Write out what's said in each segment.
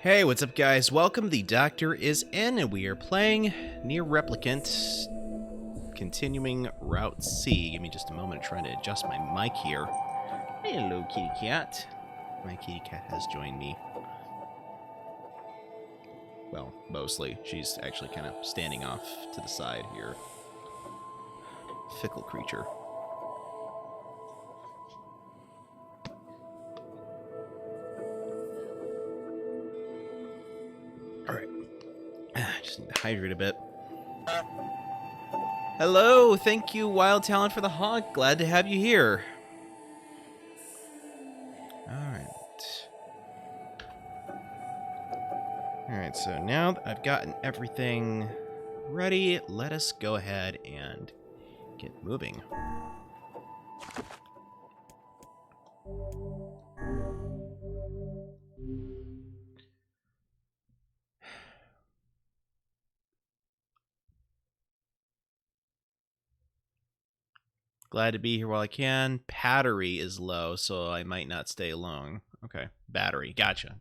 Hey, what's up guys? Welcome, the Doctor is in, and we are playing NieR Replicant, continuing Route C. Give me just a moment, trying to adjust my mic here. Hello, kitty cat. My kitty cat has joined me. Well, mostly. She's actually kind of standing off to the side here. Fickle creature. Alright. Just need to hydrate a bit. Hello! Thank you, Wild Talent, for the hog. Glad to have you here. Alright. Alright, so now that I've gotten everything ready, let us go ahead and get moving. Glad to be here while I can. Battery is low, so I might not stay long. Okay, battery. Gotcha.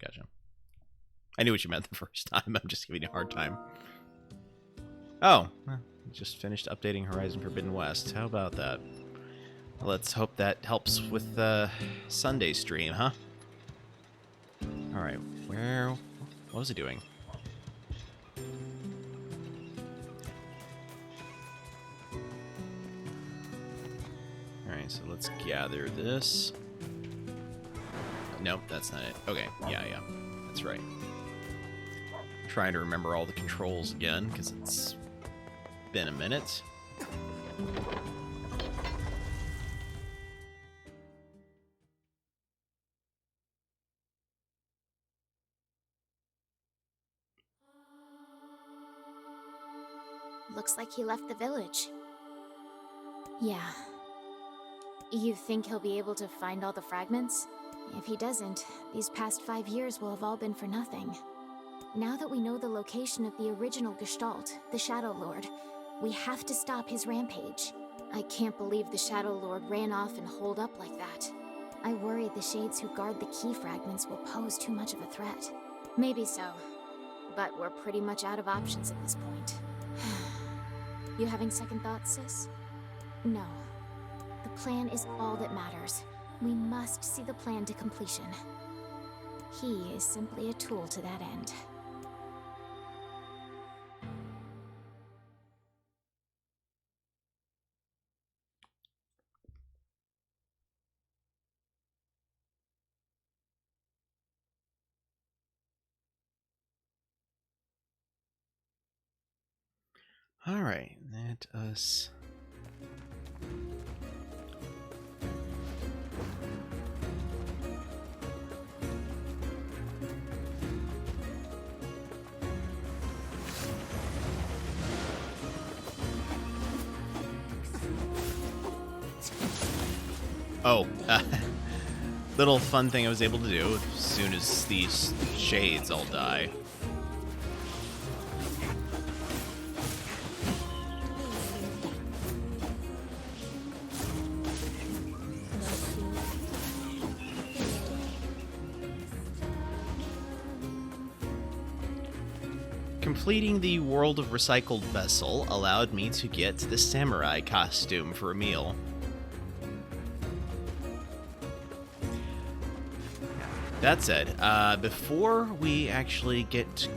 I knew what you meant the first time. I'm just giving you a hard time. Oh, well, just finished updating Horizon Forbidden West. How about that? Let's hope that helps with the Sunday stream, huh? Alright, what was it doing? Alright, so let's gather this. Nope, that's not it. Okay, yeah, that's right. Trying to remember all the controls again, because it's been a minute. Looks like he left the village. Yeah. You think he'll be able to find all the fragments? If he doesn't, these past 5 years will have all been for nothing. Now that we know the location of the original Gestalt, the Shadow Lord, we have to stop his rampage. I can't believe the Shadow Lord ran off and holed up like that. I worry the Shades who guard the key fragments will pose too much of a threat. Maybe so, but we're pretty much out of options at this point. You having second thoughts, sis? No. The plan is all that matters. We must see the plan to completion. He is simply a tool to that end. Alright, let us... Oh, little fun thing I was able to do as soon as these shades all die. Completing the World of Recycled Vessel allowed me to get the samurai costume for a meal. That said, before we actually get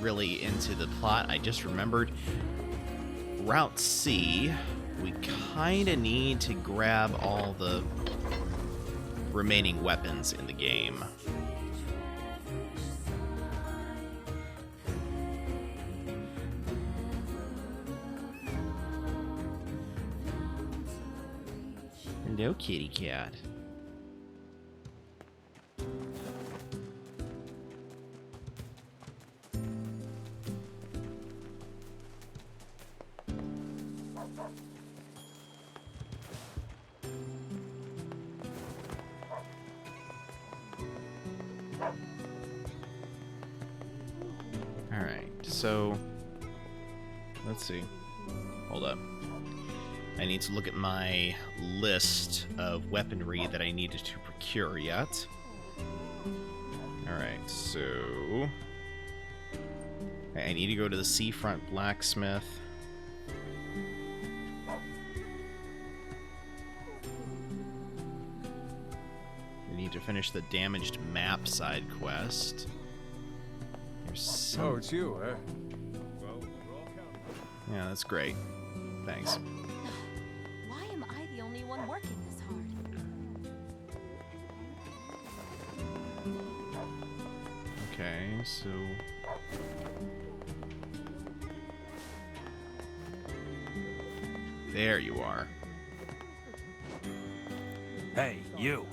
really into the plot, I just remembered Route C, we kind of need to grab all the remaining weapons in the game. Hello, kitty cat. Alright, so let's see. Hold up. I need to look at my list of weaponry that I needed to procure yet. Alright, so... I need to go to the seafront blacksmith. I need to finish the damaged map side quest. There's some... Oh, it's you, eh? Yeah, that's great. Thanks. Why am I the only one working this hard? Okay, so... There you are. Hey, you.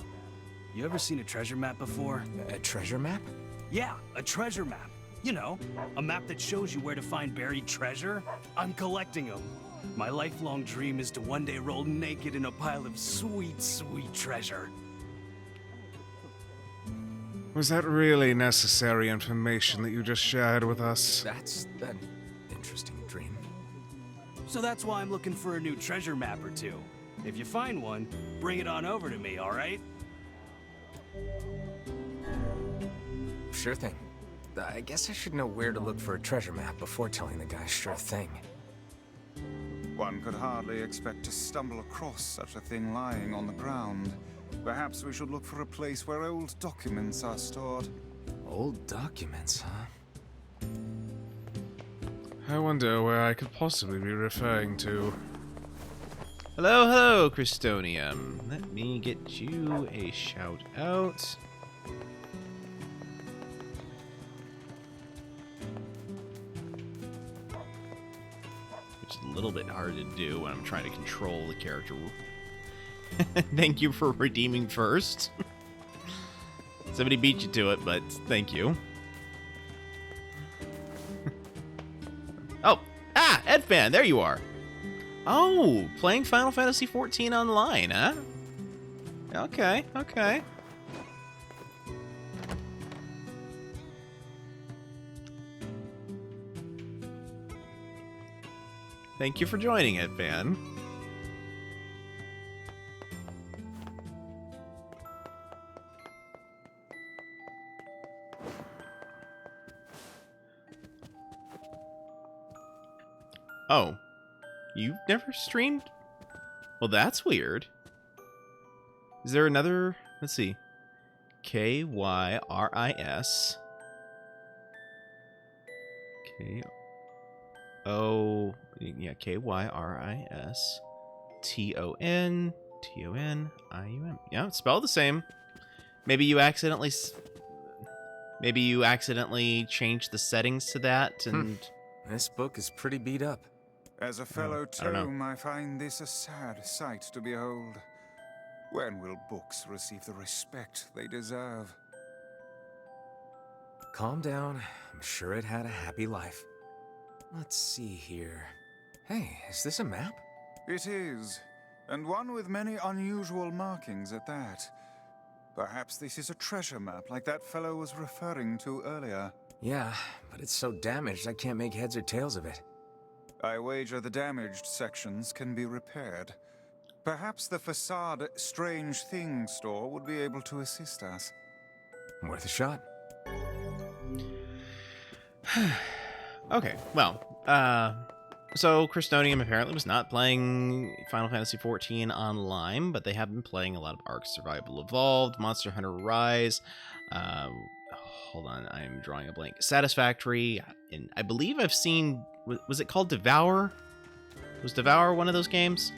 You ever seen a treasure map before? A treasure map? Yeah, a treasure map. You know, a map that shows you where to find buried treasure. I'm collecting them. My lifelong dream is to one day roll naked in a pile of sweet, sweet treasure. Was that really necessary information that you just shared with us? That's an interesting dream. So that's why I'm looking for a new treasure map or two. If you find one, bring it on over to me, all right? Sure thing. I guess I should know where to look for a treasure map before telling the guy sure thing. One could hardly expect to stumble across such a thing lying on the ground. Perhaps we should look for a place where old documents are stored. Old documents, huh? I wonder where I could possibly be referring to. Hello, hello, Christonium. Let me get you a shout out. Which is a little bit hard to do when I'm trying to control the character. Thank you for redeeming first. Somebody beat you to it, but thank you. Oh, Edfan, there you are. Oh, playing Final Fantasy XIV online, huh? Okay, okay. Thank you for joining, Edfan. Oh, you've never streamed? Well, that's weird. Is there another? Let's see. Kyris. Yeah, Kyris. Tonium. Yeah, it's spelled the same. Maybe you accidentally changed the settings to that and. This book is pretty beat up. As a fellow I don't know. tome, I find this a sad sight to behold. When will books receive the respect they deserve? Calm down. I'm sure it had a happy life. Let's see here. Hey, is this a map? It is, and one with many unusual markings at that. Perhaps this is a treasure map like that fellow was referring to earlier. Yeah, but it's so damaged I can't make heads or tails of it. I wager the damaged sections can be repaired. Perhaps the facade Strange Things store would be able to assist us. Worth a shot. Okay, well, so Christonium apparently was not playing Final Fantasy XIV online, but they have been playing a lot of Ark Survival Evolved, Monster Hunter Rise, hold on, I'm drawing a blank, Satisfactory, and I believe I've seen, was it called Devour? Was Devour one of those games?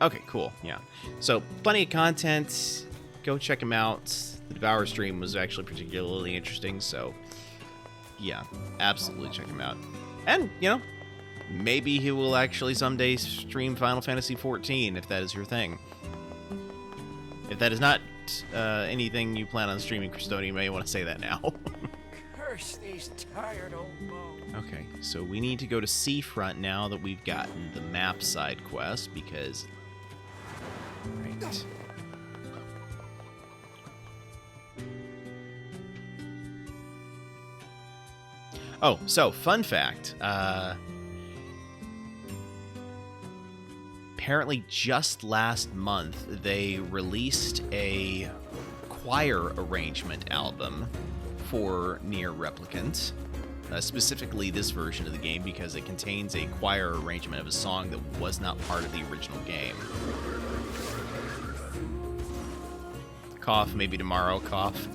Okay, cool, yeah. So, plenty of content, go check them out. The Devour stream was actually particularly interesting, so yeah, absolutely check him out. And, you know, maybe he will actually someday stream Final Fantasy XIV, if that is your thing. If that is not anything you plan on streaming, Christonium, you may want to say that now. Curse these tired old bones. Okay, so we need to go to Seafront now that we've gotten the map side quest, because... Right. Oh, so, fun fact. apparently just last month they released a choir arrangement album for NieR Replicant. Specifically this version of the game because it contains a choir arrangement of a song that was not part of the original game. Cough, maybe tomorrow, cough.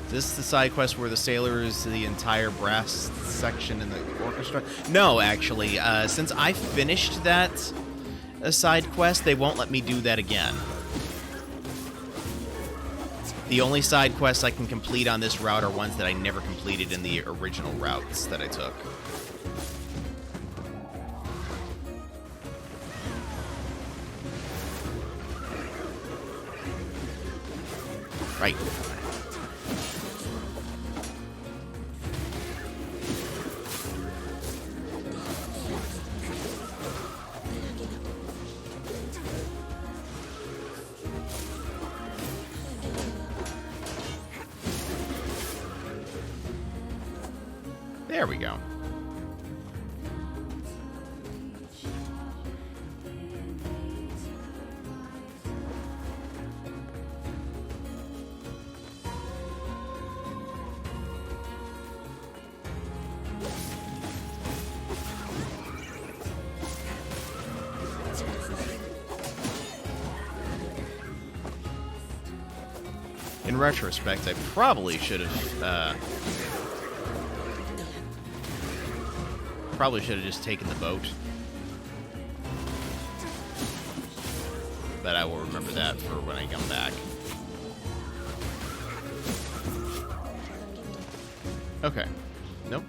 Is this the side quest where the sailors, the entire brass section in the orchestra? No, actually. Since I finished that side quest, they won't let me do that again. The only side quests I can complete on this route are ones that I never completed in the original routes that I took. Right. There we go. In retrospect, I probably should have just taken the boat. But I will remember that for when I come back. Okay. Nope.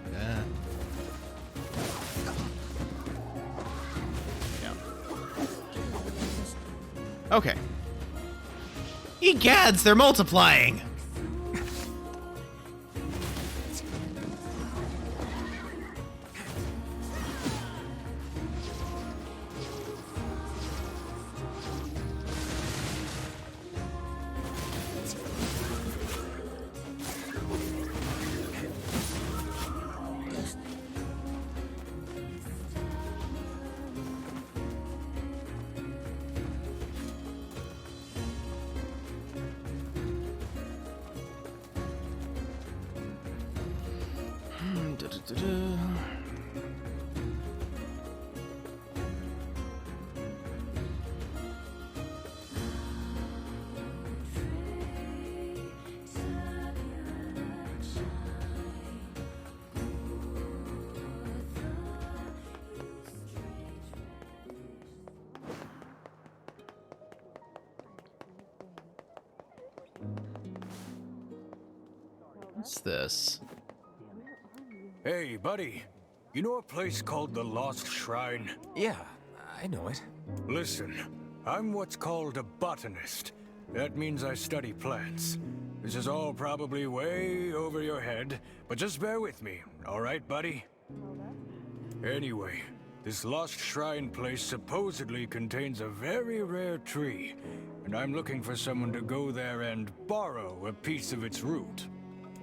Yeah. Okay. Egads, they're multiplying! What's this? Hey, buddy. You know a place called the Lost Shrine? Yeah, I know it. Listen, I'm what's called a botanist. That means I study plants. This is all probably way over your head, but just bear with me, all right, buddy? Anyway, this Lost Shrine place supposedly contains a very rare tree, and I'm looking for someone to go there and borrow a piece of its root.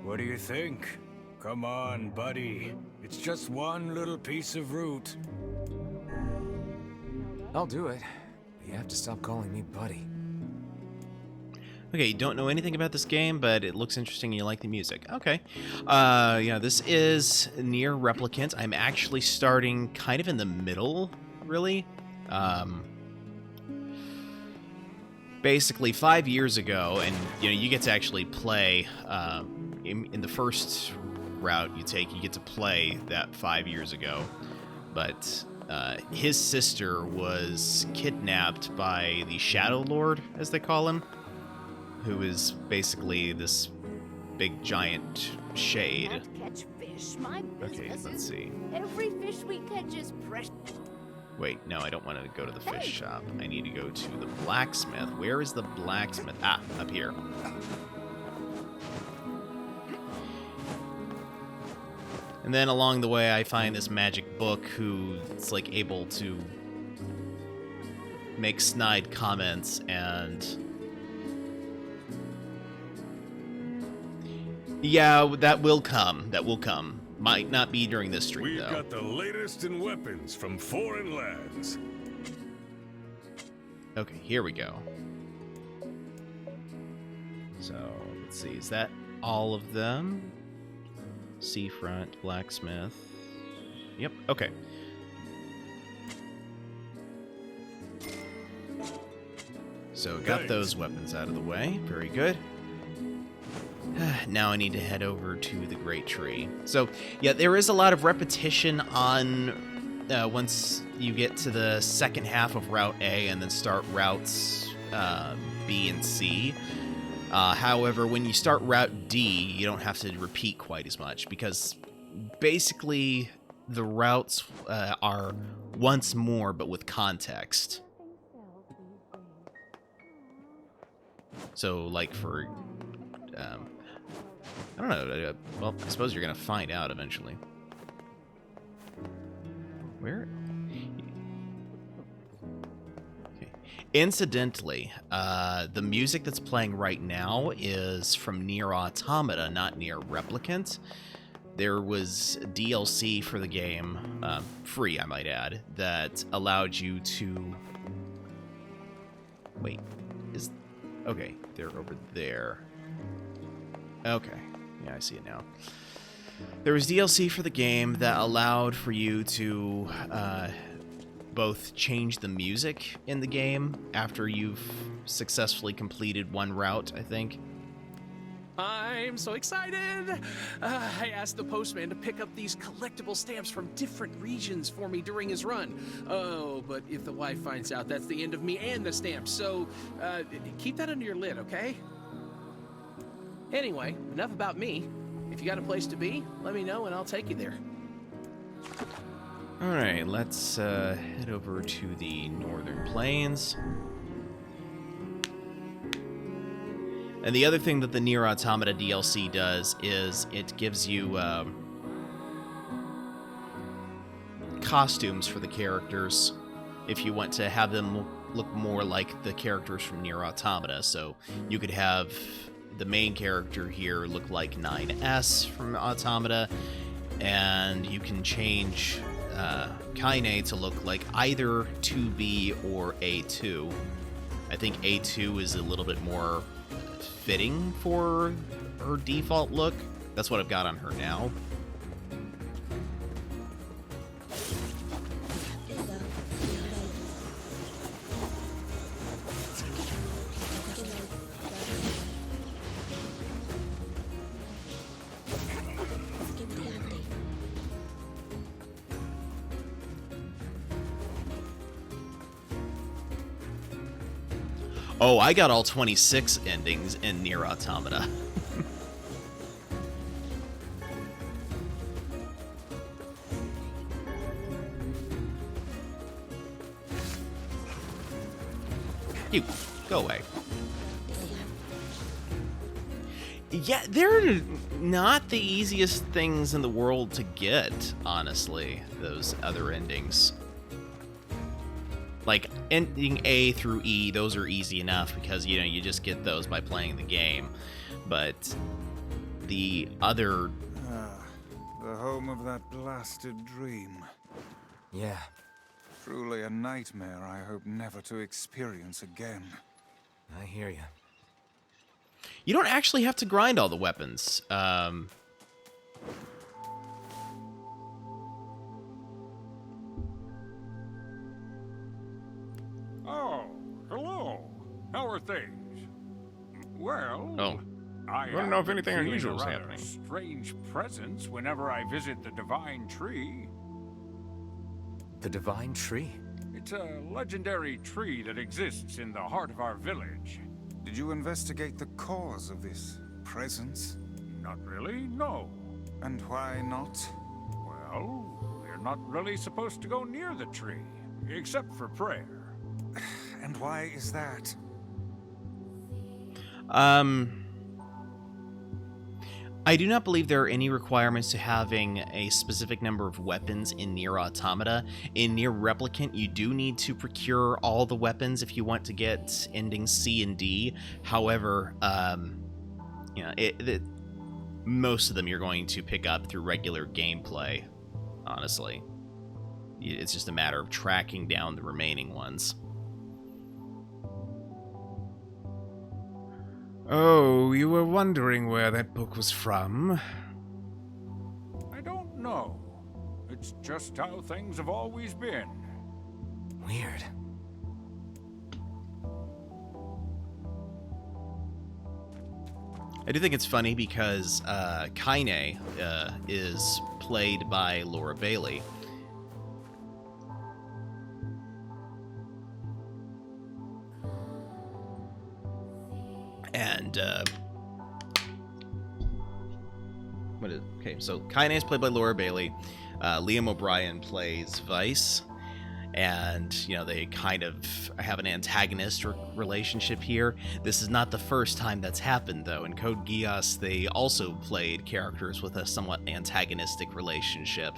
What do you think? Come on, buddy. It's just one little piece of root. I'll do it. You have to stop calling me buddy. Okay, you don't know anything about this game, but it looks interesting and you like the music. Okay. Yeah, this is NieR Replicant. I'm actually starting kind of in the middle, really. Basically, 5 years ago, and you get to actually play in the first route you take, you get to play that 5 years ago. But his sister was kidnapped by the Shadow Lord, as they call him, who is basically this big giant shade. Can't catch fish. My Okay, business let's is see. every fish we catch is precious. Wait, no, I don't want to go to the fish shop. I need to go to the blacksmith. Where is the blacksmith? Ah, up here. And then along the way, I find this magic book who's like able to make snide comments and Yeah, that will come. That will come. Might not be during this stream, We've though. got the latest in weapons from foreign lands. Okay, here we go. So, let's see. Is that all of them? Seafront, blacksmith. Yep, okay. So, got those weapons out of the way. Very good. Now I need to head over to the Great Tree. So, yeah, there is a lot of repetition on once you get to the second half of Route A and then start routes B and C. However, when you start Route D, you don't have to repeat quite as much because basically the routes are once more but with context. So, like for... I don't know. Well, I suppose you're going to find out eventually. Where? Okay. Incidentally, the music that's playing right now is from NieR Automata, not NieR Replicant. There was DLC for the game, free I might add, that allowed you to... Wait, is... Okay, they're over there. Okay, yeah, I see it now. There was DLC for the game that allowed for you to both change the music in the game after you've successfully completed one route, I think. I'm so excited! I asked the postman to pick up these collectible stamps from different regions for me during his run. Oh, but if the wife finds out, that's the end of me and the stamps, so keep that under your lid, okay? Anyway, enough about me. If you got a place to be, let me know and I'll take you there. Alright, let's head over to the Northern Plains. And the other thing that the NieR Automata DLC does is it gives you costumes for the characters if you want to have them look more like the characters from NieR Automata. So you could have the main character here look like 9S from Automata, and you can change Kaine to look like either 2B or A2. I think A2 is a little bit more fitting for her default look. That's what I've got on her now. Oh, I got all 26 endings in NieR Automata. You, go away. Yeah, they're not the easiest things in the world to get, honestly, those other endings. Like, ending A through E, those are easy enough because, you know, you just get those by playing the game. But the other... the home of that blasted dream. Yeah. Truly a nightmare I hope never to experience again. I hear you. You don't actually have to grind all the weapons. Oh, hello. How are things? Well, I don't know if anything unusual is a rather happening. Strange presence whenever I visit the Divine Tree. The Divine Tree? It's a legendary tree that exists in the heart of our village. Did you investigate the cause of this presence? Not really, no. And why not? Well, we're not really supposed to go near the tree, except for prayer. And why is that? I do not believe there are any requirements to having a specific number of weapons in NieR Automata. In NieR Replicant, you do need to procure all the weapons if you want to get endings C and D. However, you know, most of them you're going to pick up through regular gameplay, honestly. It's just a matter of tracking down the remaining ones. Oh, you were wondering where that book was from? I don't know. It's just how things have always been. Weird. I do think it's funny because Kaine is played by Laura Bailey. And, okay, so Kaine is played by Laura Bailey. Liam O'Brien plays Vice. And, you know, they kind of have an antagonist relationship here. This is not the first time that's happened, though. In Code Geass, they also played characters with a somewhat antagonistic relationship.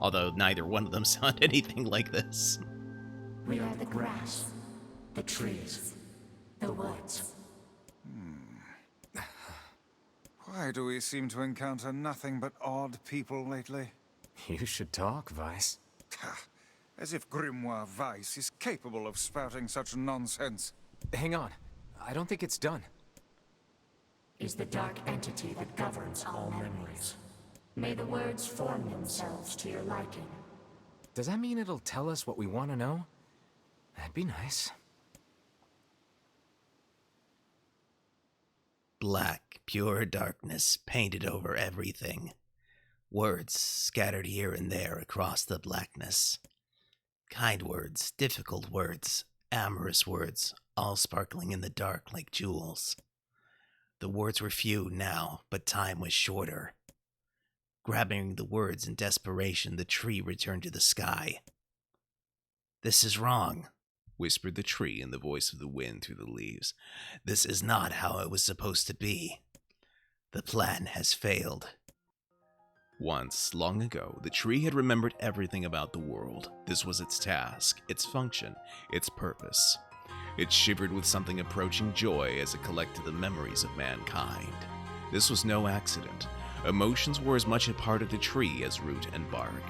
Although neither one of them sound anything like this. We are the grass, the trees, the woods. Why do we seem to encounter nothing but odd people lately? You should talk, Vice. As if Grimoire Weiss is capable of spouting such nonsense. Hang on. I don't think it's done. Is the dark entity that governs all memories. May the words form themselves to your liking. Does that mean it'll tell us what we want to know? That'd be nice. Black, pure darkness painted over everything. Words scattered here and there across the blackness. Kind words, difficult words, amorous words, all sparkling in the dark like jewels. The words were few now, but time was shorter. Grabbing the words in desperation, the tree returned to the sky. "This is wrong," whispered the tree in the voice of the wind through the leaves. "This is not how it was supposed to be. The plan has failed." Once, long ago, the tree had remembered everything about the world. This was its task, its function, its purpose. It shivered with something approaching joy as it collected the memories of mankind. This was no accident. Emotions were as much a part of the tree as root and bark.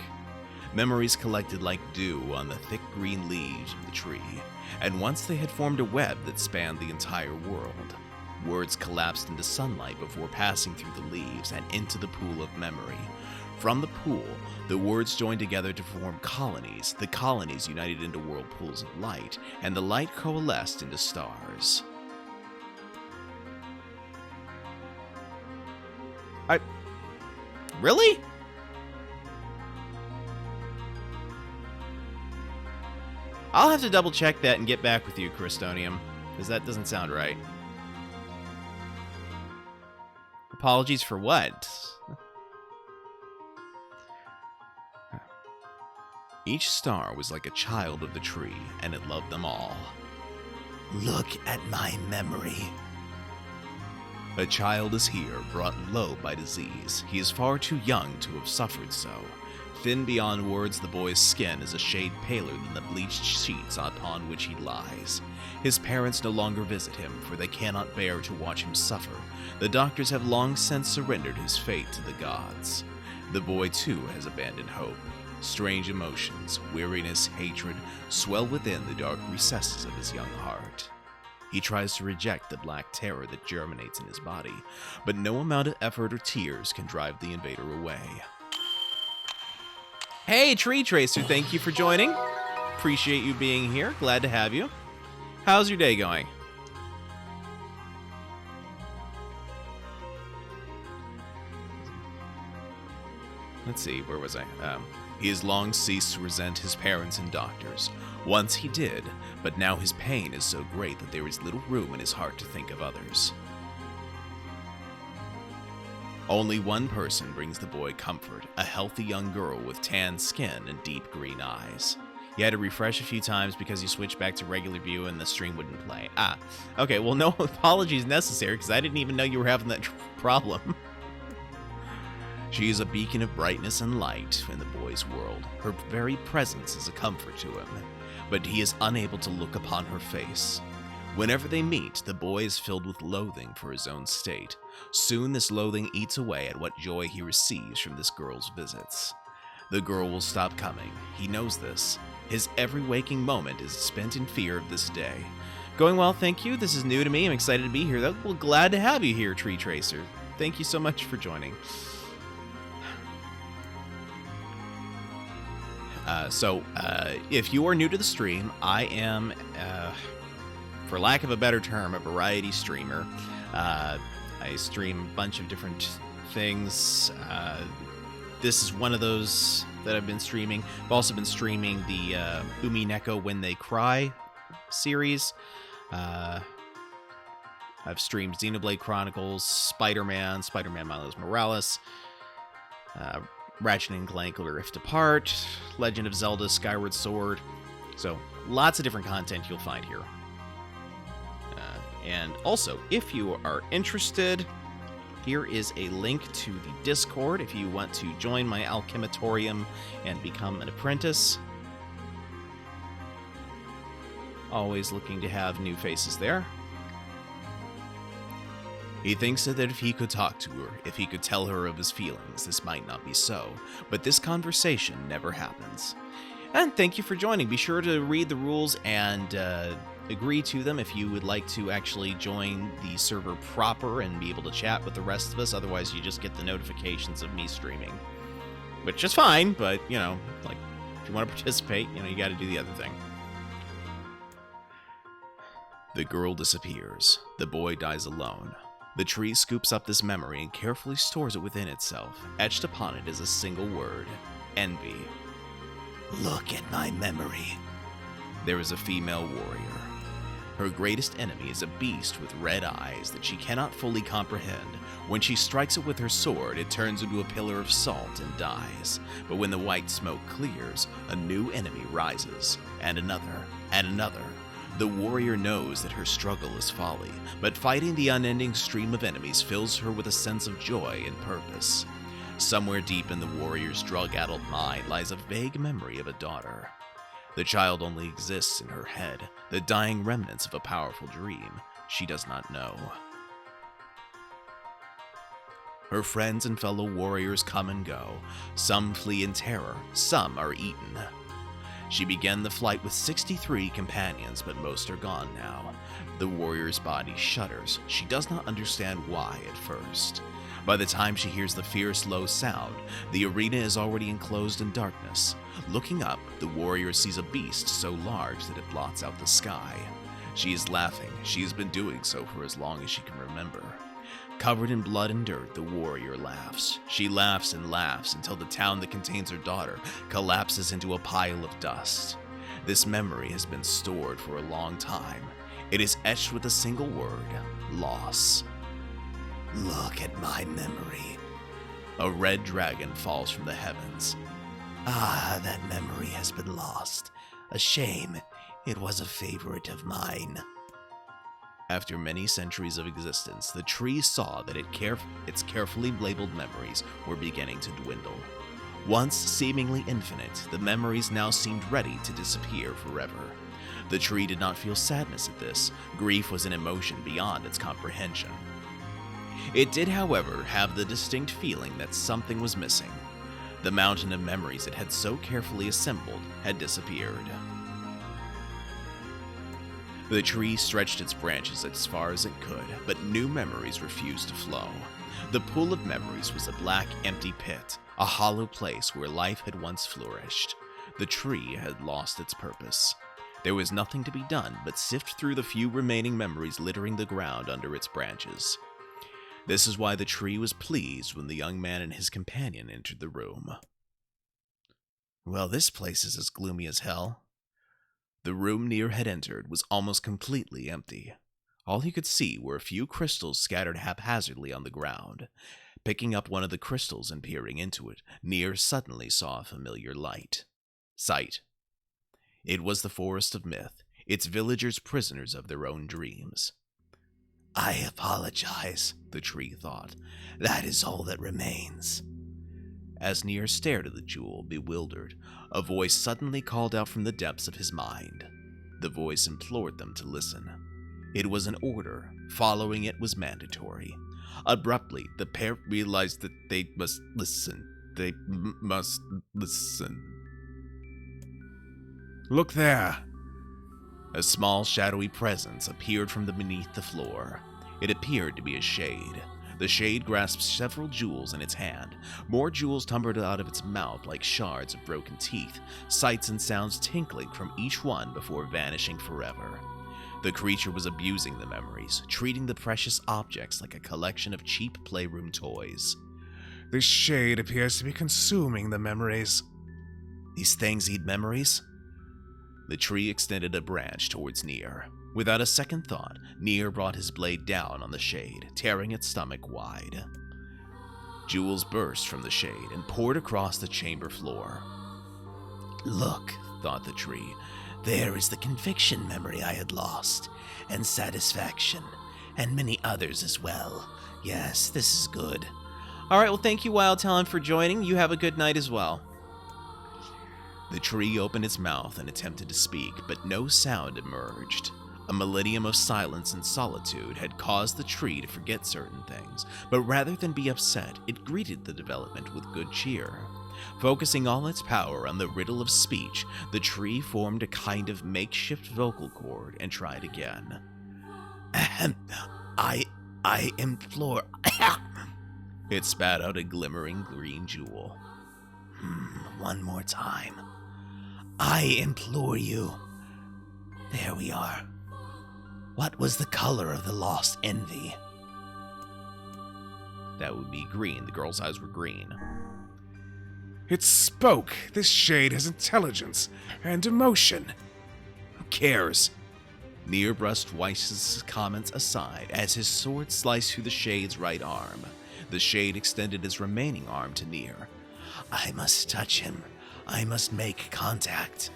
Memories collected like dew on the thick green leaves of the tree, and once they had formed a web that spanned the entire world. Words collapsed into sunlight before passing through the leaves and into the pool of memory. From the pool, the words joined together to form colonies. The colonies united into whirlpools of light, and the light coalesced into stars. Really? I'll have to double check that and get back with you, Crystonium, because that doesn't sound right. Apologies for what? Each star was like a child of the tree, and it loved them all. "Look at my memory." A child is here, brought low by disease. He is far too young to have suffered so. Thin beyond words, the boy's skin is a shade paler than the bleached sheets upon which he lies. His parents no longer visit him, for they cannot bear to watch him suffer. The doctors have long since surrendered his fate to the gods. The boy, too, has abandoned hope. Strange emotions, weariness, hatred, swell within the dark recesses of his young heart. He tries to reject the black terror that germinates in his body, but no amount of effort or tears can drive the invader away. Hey, Tree Tracer, thank you for joining. Appreciate you being here. Glad to have you. How's your day going? Let's see, where was I? He has long ceased to resent his parents and doctors. Once he did, but now his pain is so great that there is little room in his heart to think of others. Only one person brings the boy comfort, a healthy young girl with tan skin and deep green eyes. You had to refresh a few times because you switched back to regular view and the stream wouldn't play. Okay, well, no apologies necessary because I didn't even know you were having that problem. She is a beacon of brightness and light in the boy's world. Her very presence is a comfort to him, but he is unable to look upon her face. Whenever they meet, the boy is filled with loathing for his own state. Soon this loathing eats away at what joy he receives from this girl's visits. The girl will stop coming. He knows this. His every waking moment is spent in fear of this day. Going well, thank you. This is new to me. I'm excited to be here, though. Well, glad to have you here, Tree Tracer. Thank you so much for joining. If you are new to the stream, I am, for lack of a better term, a variety streamer. I stream a bunch of different things. This is one of those that I've been streaming. I've also been streaming the Umi Neko When They Cry series. I've streamed Xenoblade Chronicles, Spider-Man Miles Morales, Ratchet and Clank Rift Apart, Legend of Zelda Skyward Sword. So, lots of different content you'll find here. And also, if you are interested, here is a link to the Discord if you want to join my Alchematorium and become an apprentice. Always looking to have new faces there. He thinks that if he could talk to her, if he could tell her of his feelings, this might not be so, but this conversation never happens. And thank you for joining. Be sure to read the rules and agree to them if you would like to actually join the server proper and be able to chat with the rest of us. Otherwise, you just get the notifications of me streaming, which is fine, but, you know, like, if you want to participate, you know, you got to do the other thing. The girl disappears. The boy dies alone. The tree scoops up this memory and carefully stores it within itself. Etched upon it is a single word: envy. Look at my memory. There is a female warrior. Her greatest enemy is a beast with red eyes that she cannot fully comprehend. When she strikes it with her sword, it turns into a pillar of salt and dies. But when the white smoke clears, a new enemy rises, and another, and another. The warrior knows that her struggle is folly, but fighting the unending stream of enemies fills her with a sense of joy and purpose. Somewhere deep in the warrior's drug-addled mind lies a vague memory of a daughter. The child only exists in her head, the dying remnants of a powerful dream she does not know. Her friends and fellow warriors come and go. Some flee in terror, some are eaten. She began the flight with 63 companions, but most are gone now. The warrior's body shudders. She does not understand why at first. By the time she hears the fierce low sound, the arena is already enclosed in darkness. Looking up, the warrior sees a beast so large that it blots out the sky. She is laughing. She has been doing so for as long as she can remember. Covered in blood and dirt, the warrior laughs. She laughs and laughs until the town that contains her daughter collapses into a pile of dust. This memory has been stored for a long time. It is etched with a single word: loss. Look at my memory. A red dragon falls from the heavens. Ah, that memory has been lost. A shame. It was a favorite of mine. After many centuries of existence, the tree saw that its carefully labeled memories were beginning to dwindle. Once seemingly infinite, the memories now seemed ready to disappear forever. The tree did not feel sadness at this. Grief was an emotion beyond its comprehension. It did, however, have the distinct feeling that something was missing. The mountain of memories it had so carefully assembled had disappeared. The tree stretched its branches as far as it could, but new memories refused to flow. The pool of memories was a black, empty pit, a hollow place where life had once flourished. The tree had lost its purpose. There was nothing to be done but sift through the few remaining memories littering the ground under its branches. This is why the tree was pleased when the young man and his companion entered the room. Well, this place is as gloomy as hell. The room NieR had entered was almost completely empty. All he could see were a few crystals scattered haphazardly on the ground. Picking up one of the crystals and peering into it, NieR suddenly saw a familiar sight. It was the Forest of Myth, its villagers prisoners of their own dreams. I apologize, the tree thought. That is all that remains. As NieR stared at the jewel, bewildered, a voice suddenly called out from the depths of his mind. The voice implored them to listen. It was an order. Following it was mandatory. Abruptly, the pair realized that they must listen. They must listen. Look there. A small, shadowy presence appeared from beneath the floor. It appeared to be a shade. The shade grasped several jewels in its hand. More jewels tumbled out of its mouth like shards of broken teeth, sights and sounds tinkling from each one before vanishing forever. The creature was abusing the memories, treating the precious objects like a collection of cheap playroom toys. This shade appears to be consuming the memories. These things eat memories? The tree extended a branch towards NieR. Without a second thought, NieR brought his blade down on the shade, tearing its stomach wide. Jewels burst from the shade and poured across the chamber floor. Look, thought the tree, there is the conviction memory I had lost, and satisfaction, and many others as well. Yes, this is good. Alright, well thank you, Wild Talon, for joining. You have a good night as well. The tree opened its mouth and attempted to speak, but no sound emerged. A millennium of silence and solitude had caused the tree to forget certain things, but rather than be upset, it greeted the development with good cheer. Focusing all its power on the riddle of speech, the tree formed a kind of makeshift vocal cord and tried again. I implore... It spat out a glimmering green jewel. One more time. I implore you. There we are. What was the color of the lost envy? That would be green. The girl's eyes were green. It spoke. This shade has intelligence and emotion. Who cares? NieR brushed Weiss's comments aside as his sword sliced through the shade's right arm. The shade extended his remaining arm to NieR. I must touch him. I must make contact.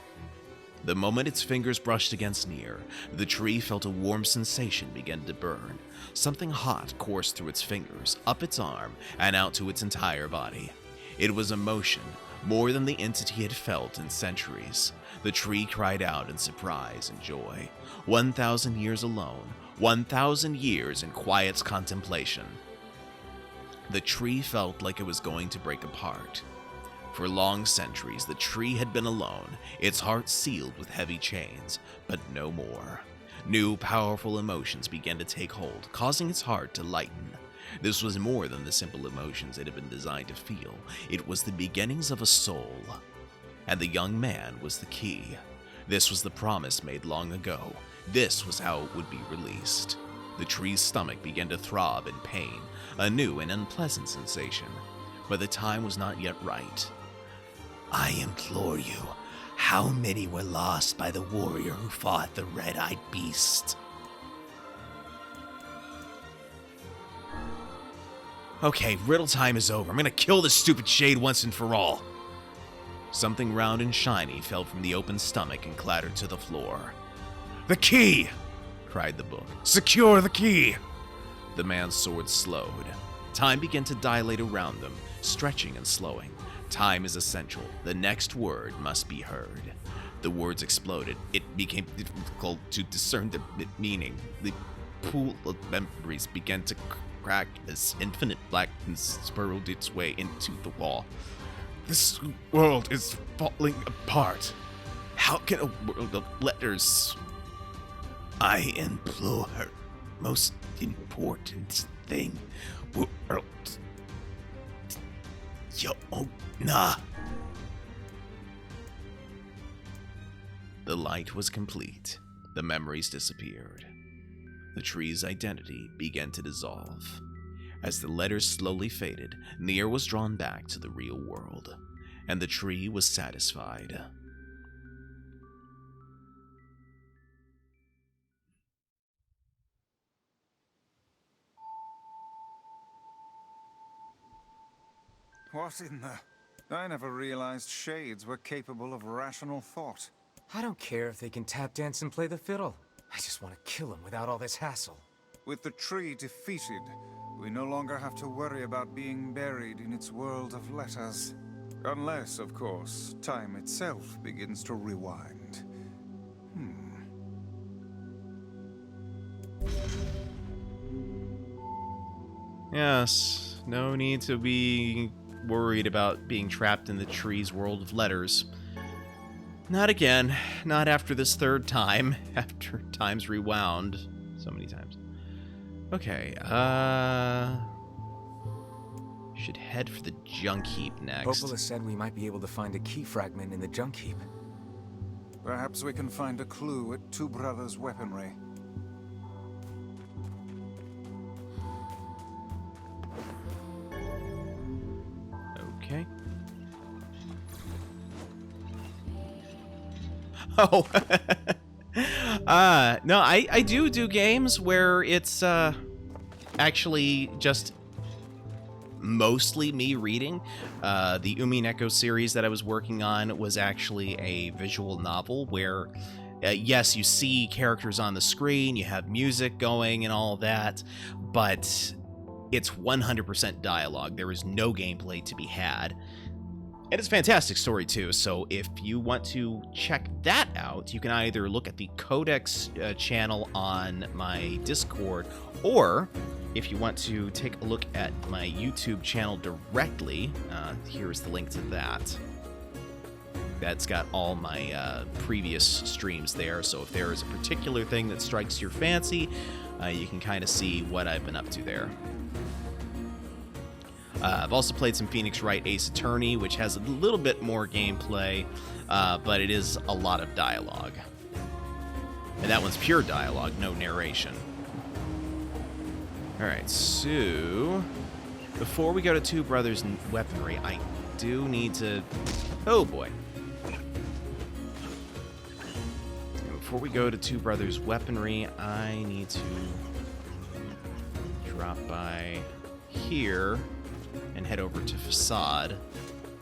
The moment its fingers brushed against NieR, the tree felt a warm sensation begin to burn. Something hot coursed through its fingers, up its arm, and out to its entire body. It was emotion, more than the entity had felt in centuries. The tree cried out in surprise and joy. 1,000 years alone, 1,000 years in quiet contemplation. The tree felt like it was going to break apart. For long centuries, the tree had been alone, its heart sealed with heavy chains, but no more. New, powerful emotions began to take hold, causing its heart to lighten. This was more than the simple emotions it had been designed to feel. It was the beginnings of a soul. And the young man was the key. This was the promise made long ago. This was how it would be released. The tree's stomach began to throb in pain, a new and unpleasant sensation. But the time was not yet right. I implore you, how many were lost by the warrior who fought the red-eyed beast? Okay, riddle time is over. I'm gonna kill this stupid shade once and for all. Something round and shiny fell from the open stomach and clattered to the floor. The key! Cried the book. Secure the key! The man's sword slowed. Time began to dilate around them, stretching and slowing. Time is essential. The next word must be heard. The words exploded. It became difficult to discern the meaning. The pool of memories began to crack as infinite blackness spiraled its way into the wall. This world is falling apart. How can a world of letters... I implore, most important thing, world. Yona. The light was complete. The memories disappeared. The tree's identity began to dissolve. As the letters slowly faded, NieR was drawn back to the real world, and the tree was satisfied. What in the... I never realized shades were capable of rational thought. I don't care if they can tap dance and play the fiddle. I just want to kill them without all this hassle. With the tree defeated, we no longer have to worry about being buried in its world of letters. Unless, of course, time itself begins to rewind. Yes, no need to be worried about being trapped in the tree's world of letters. Not again. Not after this third time. After time's rewound so many times. Okay, should head for the junk heap next. Popola said we might be able to find a key fragment in the junk heap. Perhaps we can find a clue at Two Brothers' weaponry. Okay. Oh. No, I do games where it's actually just mostly me reading. The Umineko series that I was working on was actually a visual novel where yes, you see characters on the screen, you have music going and all that, but it's 100% dialogue. There is no gameplay to be had. And it's a fantastic story, too, so if you want to check that out, you can either look at the Codex channel on my Discord, or if you want to take a look at my YouTube channel directly, here's the link to that. That's got all my previous streams there, so if there is a particular thing that strikes your fancy, you can kind of see what I've been up to there. I've also played some Phoenix Wright Ace Attorney, which has a little bit more gameplay, but it is a lot of dialogue. And that one's pure dialogue, no narration. Alright, so before we go to Two Brothers Weaponry, I do need to... Oh boy. Before we go to Two Brothers Weaponry, I need to drop by here and head over to Facade.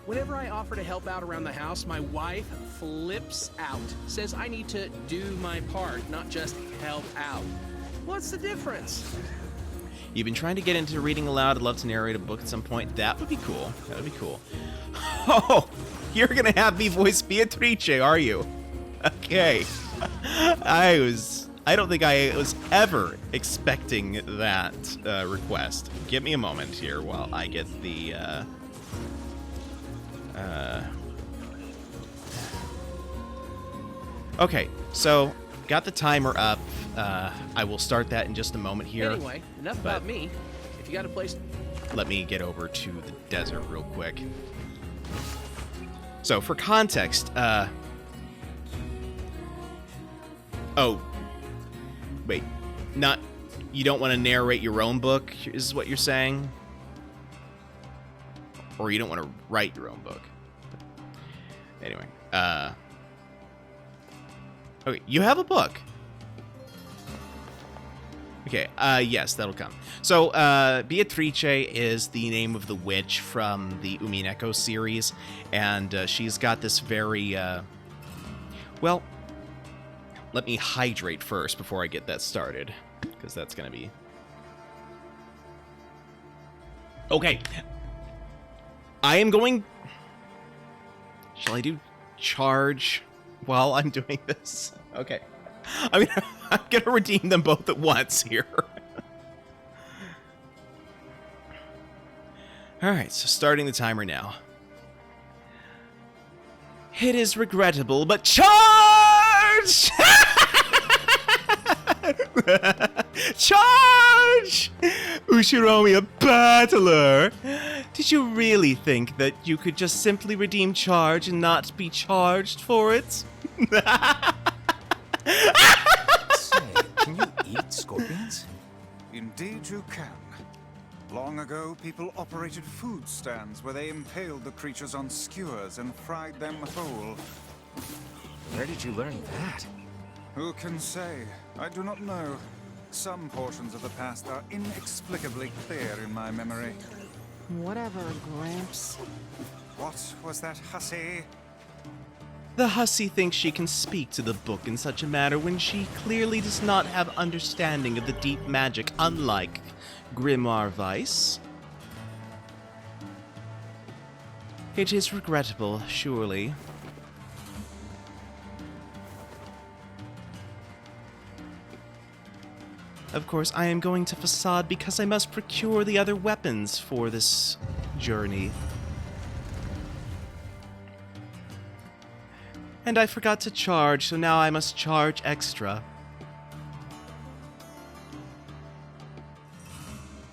Whenever I offer to help out around the house, my wife flips out. Says I need to do my part, not just help out. What's the difference? You've been trying to get into reading aloud. I'd love to narrate a book at some point. That would be cool. That would be cool. Oh, you're going to have me voice Beatrice, are you? Okay. I don't think I was ever expecting that request. Give me a moment here while I get the... Okay, so got the timer up. I will start that in just a moment here. Anyway, enough about me. If you got a place... Let me get over to the desert real quick. So, for context, oh, wait, not... You don't want to narrate your own book, is what you're saying? Or you don't want to write your own book? Anyway, okay, you have a book. Okay, yes, that'll come. So, Beatrice is the name of the witch from the Umineko series, and she's got this very, well, let me hydrate first before I get that started, because that's going to be... Okay. I am going... Shall I do charge while I'm doing this? Okay. I'm gonna redeem them both at once here. Alright, so starting the timer now. It is regrettable, but charge! Charge! Ushiromi, a battler! Did you really think that you could just simply redeem charge and not be charged for it? Say, can you eat scorpions? Indeed you can. Long ago, people operated food stands where they impaled the creatures on skewers and fried them whole. Where did you learn that? Who can say? I do not know. Some portions of the past are inexplicably clear in my memory. Whatever, Gramps. What was that hussy? The hussy thinks she can speak to the book in such a manner when she clearly does not have understanding of the deep magic, unlike Grimoire Weiss. It is regrettable, surely. Of course, I am going to Facade because I must procure the other weapons for this journey. And I forgot to charge, so now I must charge extra.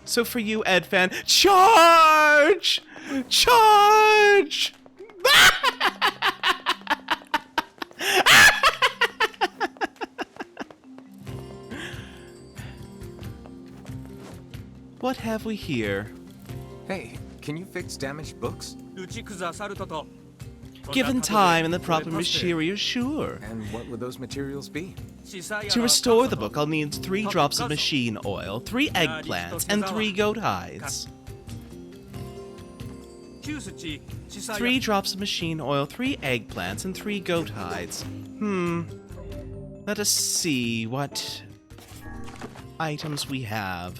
So for you, Edfan, charge! Charge! What have we here? Hey, can you fix damaged books? Given time and the proper materials, sure. And what would those materials be? To restore the book, I'll need 3 drops of machine oil, 3 eggplants, and 3 goat hides. 3 drops of machine oil, 3 eggplants, and 3 goat hides. Let us see what items we have.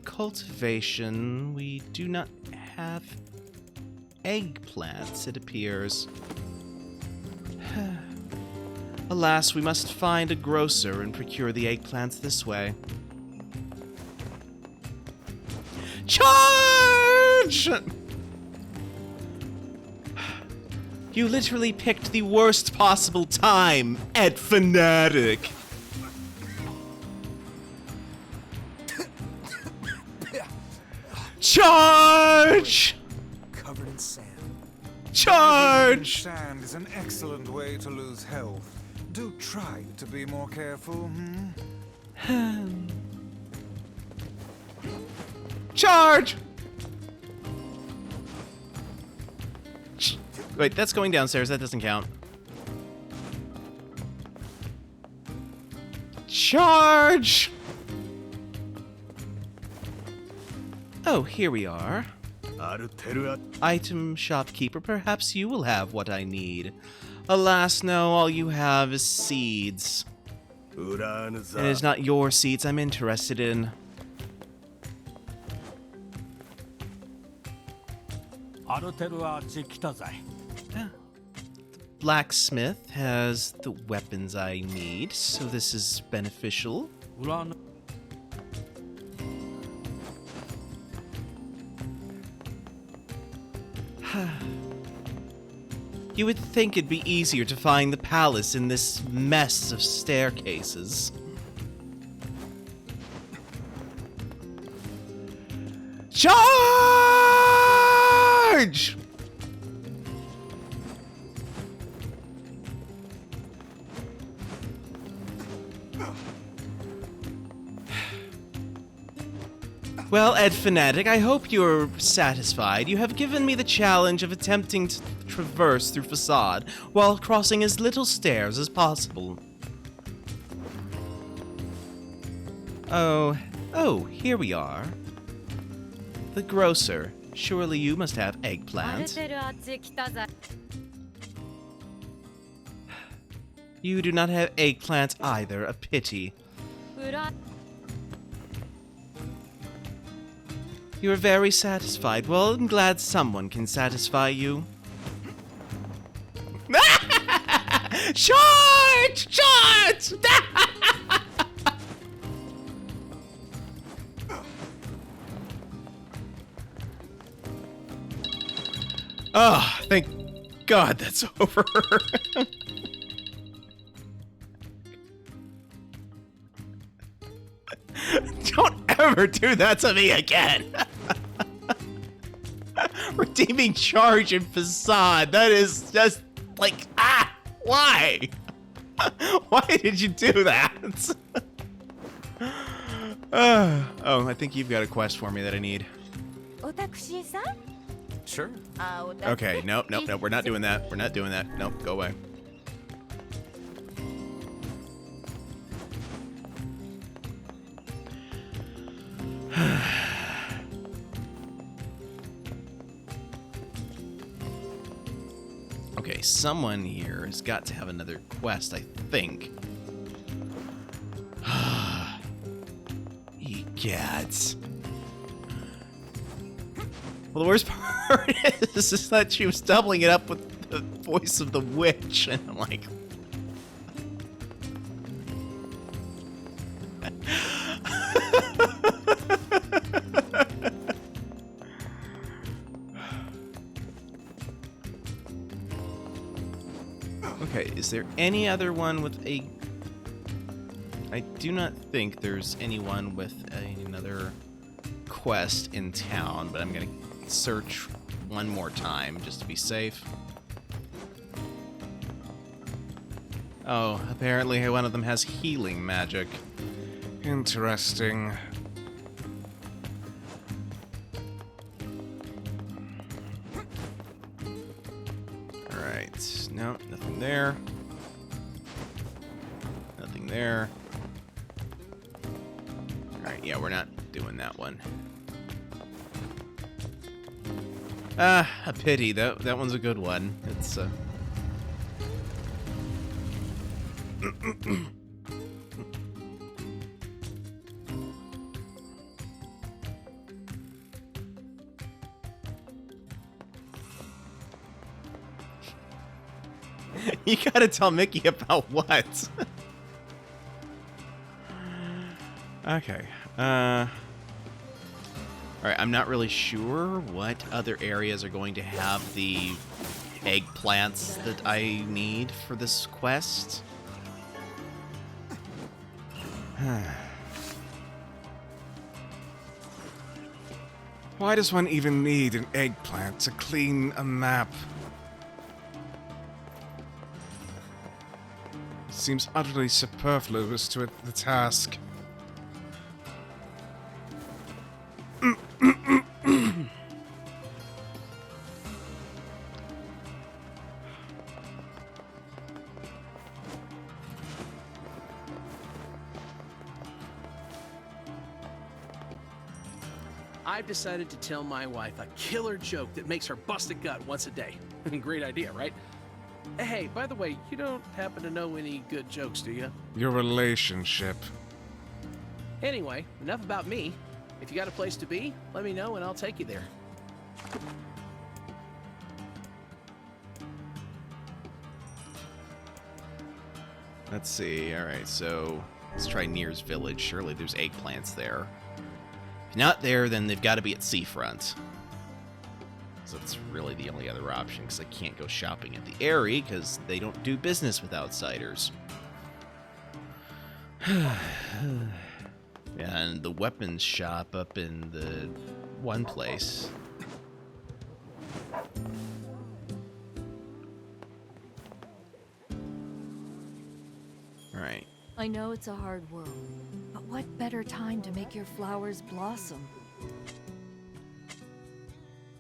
Cultivation, we do not have eggplants, it appears. Alas, we must find a grocer and procure the eggplants this way. Charge! You literally picked the worst possible time, Ed Fanatic. Charge! Covered in sand. Charge! Sand is an excellent way to lose health. Do try to be more careful, Charge! Wait, that's going downstairs. That doesn't count. Charge! Oh, here we are. Item shopkeeper, perhaps you will have what I need. Alas, no, all you have is seeds. It is not your seeds I'm interested in. Blacksmith has the weapons I need, so this is beneficial. You would think it'd be easier to find the palace in this mess of staircases. Charge! Well, Ed Fanatic, I hope you're satisfied. You have given me the challenge of attempting to traverse through Facade while crossing as little stairs as possible. Oh, here we are. The grocer. Surely you must have eggplant. You do not have eggplant either, a pity. You are very satisfied. Well, I'm glad someone can satisfy you. Charge! Charge! Oh, thank God that's over. Don't ever do that to me again. Redeeming charge and Facade. That is just like, why? Why did you do that? Oh, I think you've got a quest for me that I need. Sure. Okay, nope, we're not doing that. We're not doing that. Nope, go away. Okay, someone here has got to have another quest, I think. Egads. Well, the worst part is that she was doubling it up with the voice of the witch, and I'm like... Okay, is there any other one with a... I do not think there's anyone with another quest in town, but I'm going to search one more time just to be safe. Oh, apparently one of them has healing magic. Interesting. Alright, no, nothing there. Nothing there. Alright, yeah, we're not doing that one. Ah, a pity. That one's a good one. It's, You gotta tell Mickey about what? Okay. Alright, I'm not really sure what other areas are going to have the eggplants that I need for this quest. Why does one even need an eggplant to clean a map? It seems utterly superfluous to the task. I've decided to tell my wife a killer joke that makes her bust a gut once a day. Great idea, right? Hey, by the way, you don't happen to know any good jokes, do you? Your relationship. Anyway, enough about me. If you got a place to be, let me know and I'll take you there. Let's see. Alright, so let's try NieR's village. Surely there's eggplants there. If not there, then they've got to be at Seafront. So that's really the only other option, because I can't go shopping at the Airy, because they don't do business with outsiders. And the weapons shop up in the one place. Alright. I know it's a hard world, but what better time to make your flowers blossom?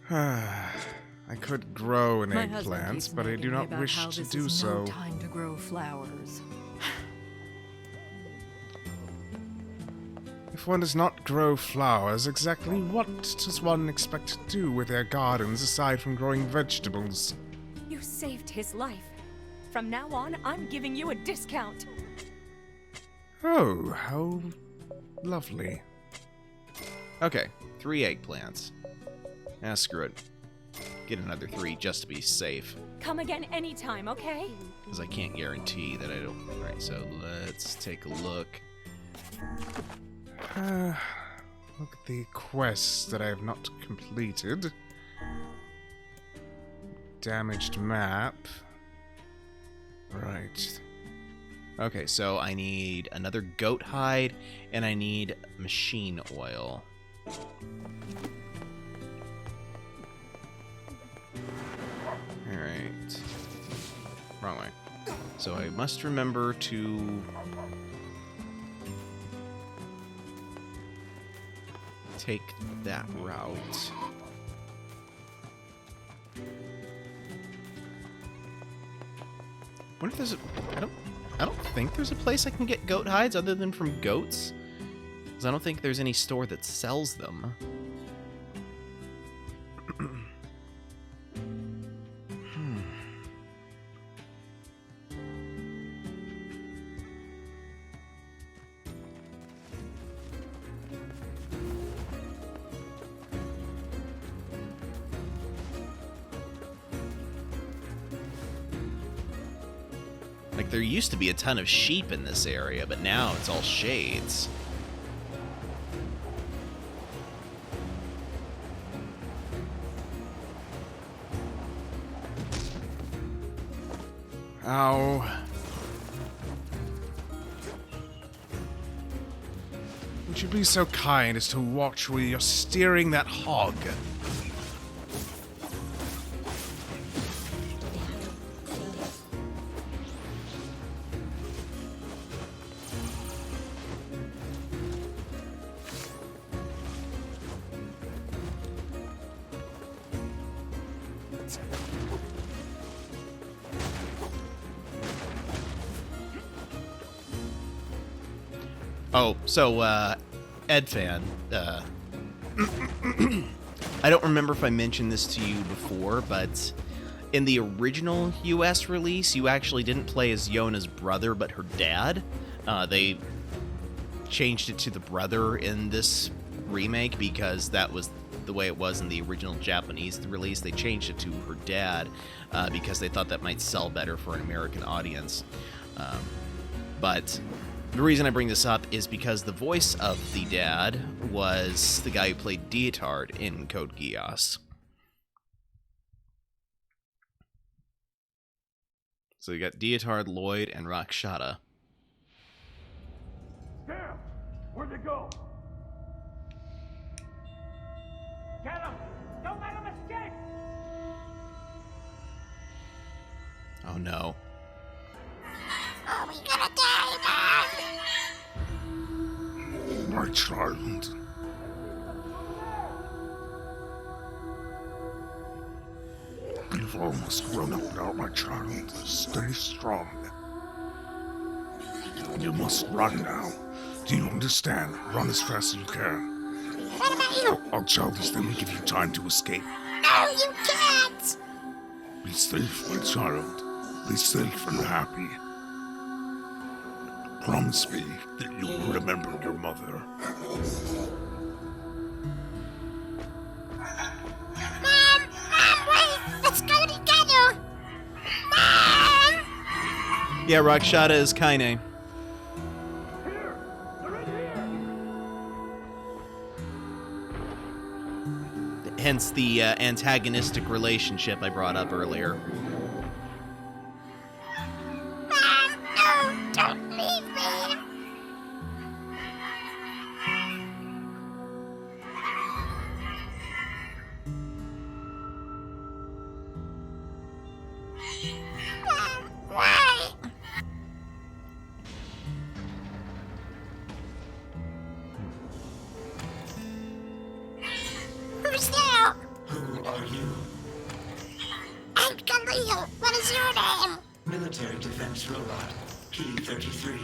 I could grow an My husband eggplant, keeps but I nagging do me not about wish how to this do is so. No time to grow flowers. If one does not grow flowers, exactly what does one expect to do with their gardens aside from growing vegetables? You saved his life. From now on, I'm giving you a discount. Oh, how lovely. Okay, 3 eggplants. Ah, screw it. Get another 3 just to be safe. Come again anytime, okay? Because I can't guarantee that I don't... Alright, so let's take a look. Look at the quests that I have not completed. Damaged map. Right. Okay, so I need another goat hide, and I need machine oil. Alright. Wrong way. So I must remember to... take that route. I wonder if there's a... I don't think there's a place I can get goat hides other than from goats. Because I don't think there's any store that sells them. there used to be a ton of sheep in this area, but now it's all shades. Ow. Would you be so kind as to watch where you're steering that hog? Oh, so, Ed fan, I don't remember if I mentioned this to you before, but in the original US release, you actually didn't play as Yona's brother, but her dad. They changed it to the brother in this remake because that was the way it was in the original Japanese release. They changed it to her dad because they thought that might sell better for an American audience. But the reason I bring this up is because the voice of the dad was the guy who played Deotard in Code Geass. So you got Deotard, Lloyd, and Rakshata. Damn! Where'd they go? Get him! Don't let him escape! Oh no. Are we gonna die, Mom? My child. You've almost grown up now, my child. Stay strong. You must run now. Do you understand? Run as fast as you can. What about you? I'll tell this thing and give you time to escape. No, you can't! Be safe, my child. Be safe and happy. Promise me that you will remember your mother. Mom, wait! Let's go together! Mom! Yeah, Rakshata is Kaine. Hence the antagonistic relationship I brought up earlier. Mom, no! Don't leave me! Mom, why? Who's there? Who are you? I'm Khalil. What is your name? Military defense robot, P-33.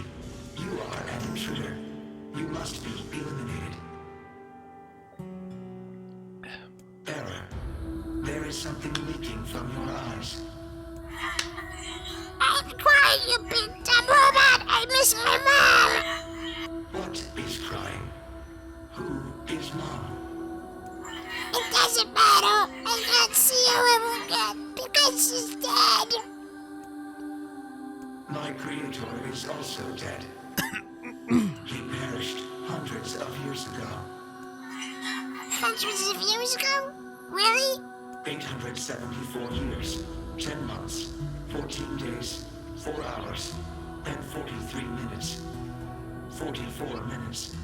You are an intruder. You must be eliminated. Error. There is something leaking from your eyes. I'm crying, you big dumb robot! I miss my mom! What is crying? Who is Mom? It doesn't matter. I can't see her ever again because she's dead. My creator is also dead. He perished hundreds of years ago. Hundreds of years ago? Really? 874 years, 10 months, 14 days, 4 hours, and 43 minutes. 44 minutes.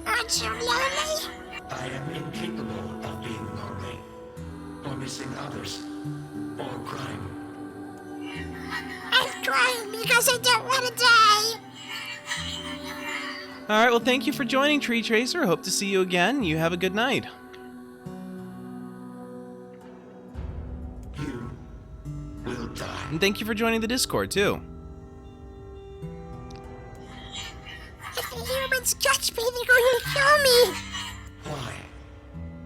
Aren't you lonely? I am incapable of being lonely, or missing others, or crying. I'm crying because I don't want to die. Alright, well thank you for joining, Tree Tracer. Hope to see you again. You have a good night. You will die. And thank you for joining the Discord, too. If the humans catch me, they're going to kill me. Why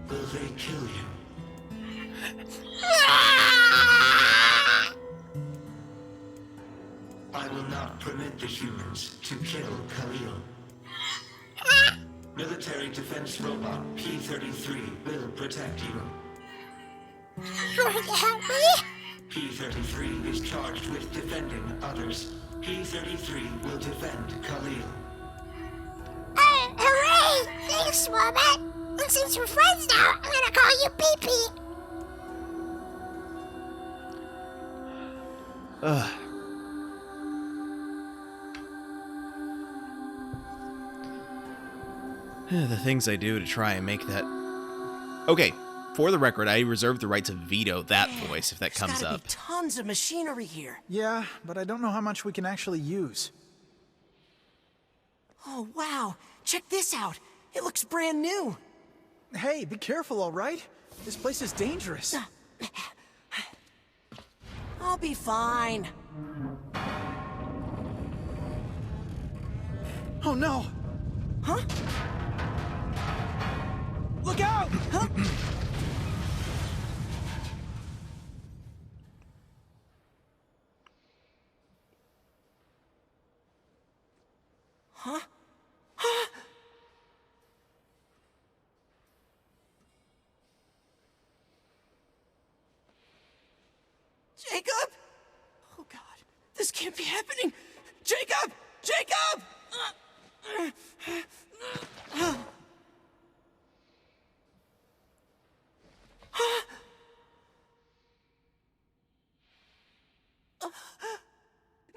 will they kill you? I will not permit the humans to kill Khalil. Military defense robot P-33 will protect you. You're going to help me? P-33 is charged with defending others. P-33 will defend Khalil. Hooray! Thanks, Wombat. And since we're friends now, I'm gonna call you Pee-Pee. Ugh. The things I do to try and make that... Okay, for the record, I reserve the right to veto that voice if that comes up. Be tons of machinery here. Yeah, but I don't know how much we can actually use. Oh, wow. Check this out. It looks brand new. Hey, be careful, all right? This place is dangerous. I'll be fine. Oh, no. Huh? Look out! Huh? Huh? Huh? Jacob? Oh God, this can't be happening. Jacob! Jacob!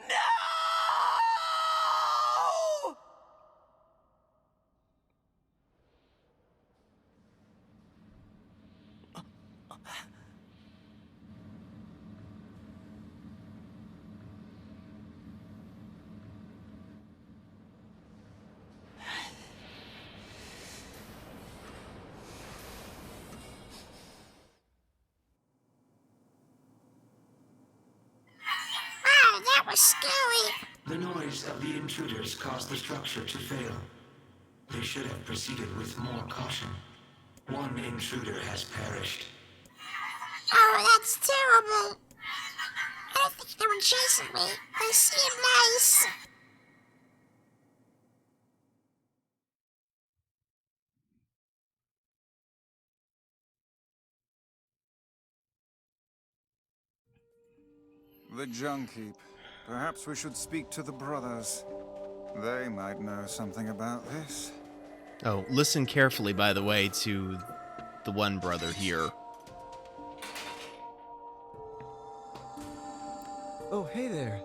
No! Wow, that was scary. The noise of the intruders caused the structure to fail. They should have proceeded with more caution. One intruder has perished. Oh, that's terrible. I don't think they were chasing me. They seem nice. The junk heap. Perhaps we should speak to the brothers. They might know something about this. Oh, listen carefully, by the way, to the one brother here. Oh, hey there.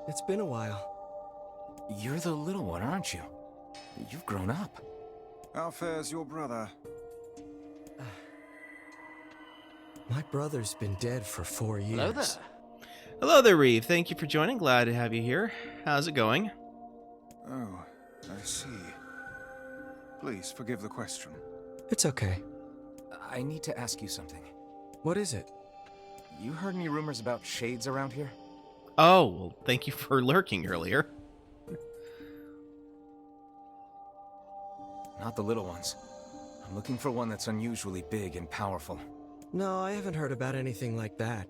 It's been a while. You're the little one, aren't you? You've grown up. How fares your brother? My brother's been dead for 4 years. Hello there. Hello there, Reeve. Thank you for joining. Glad to have you here. How's it going? Oh, I see. Please forgive the question. It's okay. I need to ask you something. What is it? You heard any rumors about shades around here? Oh, well, thank you for lurking earlier. Not the little ones. I'm looking for one that's unusually big and powerful. No, I haven't heard about anything like that.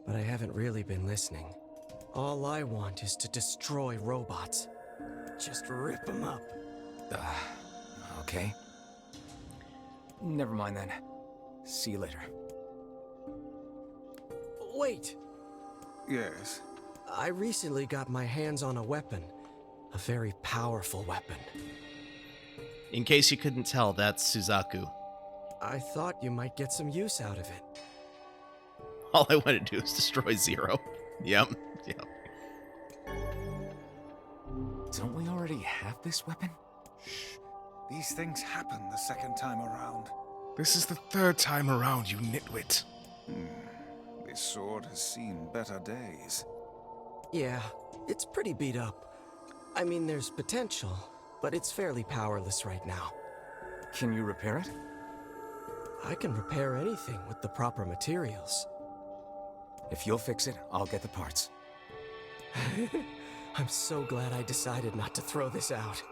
But I haven't really been listening. All I want is to destroy robots. Just rip them up. Okay. Never mind then. See you later. Wait! Yes? I recently got my hands on a weapon. A very powerful weapon. In case you couldn't tell, that's Suzaku. I thought you might get some use out of it. All I want to do is destroy Zero. Yep. Don't we already have this weapon? Shh. These things happen the second time around. This is the third time around, you nitwit. This sword has seen better days. Yeah, it's pretty beat up. I mean, there's potential, but it's fairly powerless right now. Can you repair it? I can repair anything with the proper materials. If you'll fix it, I'll get the parts. I'm so glad I decided not to throw this out.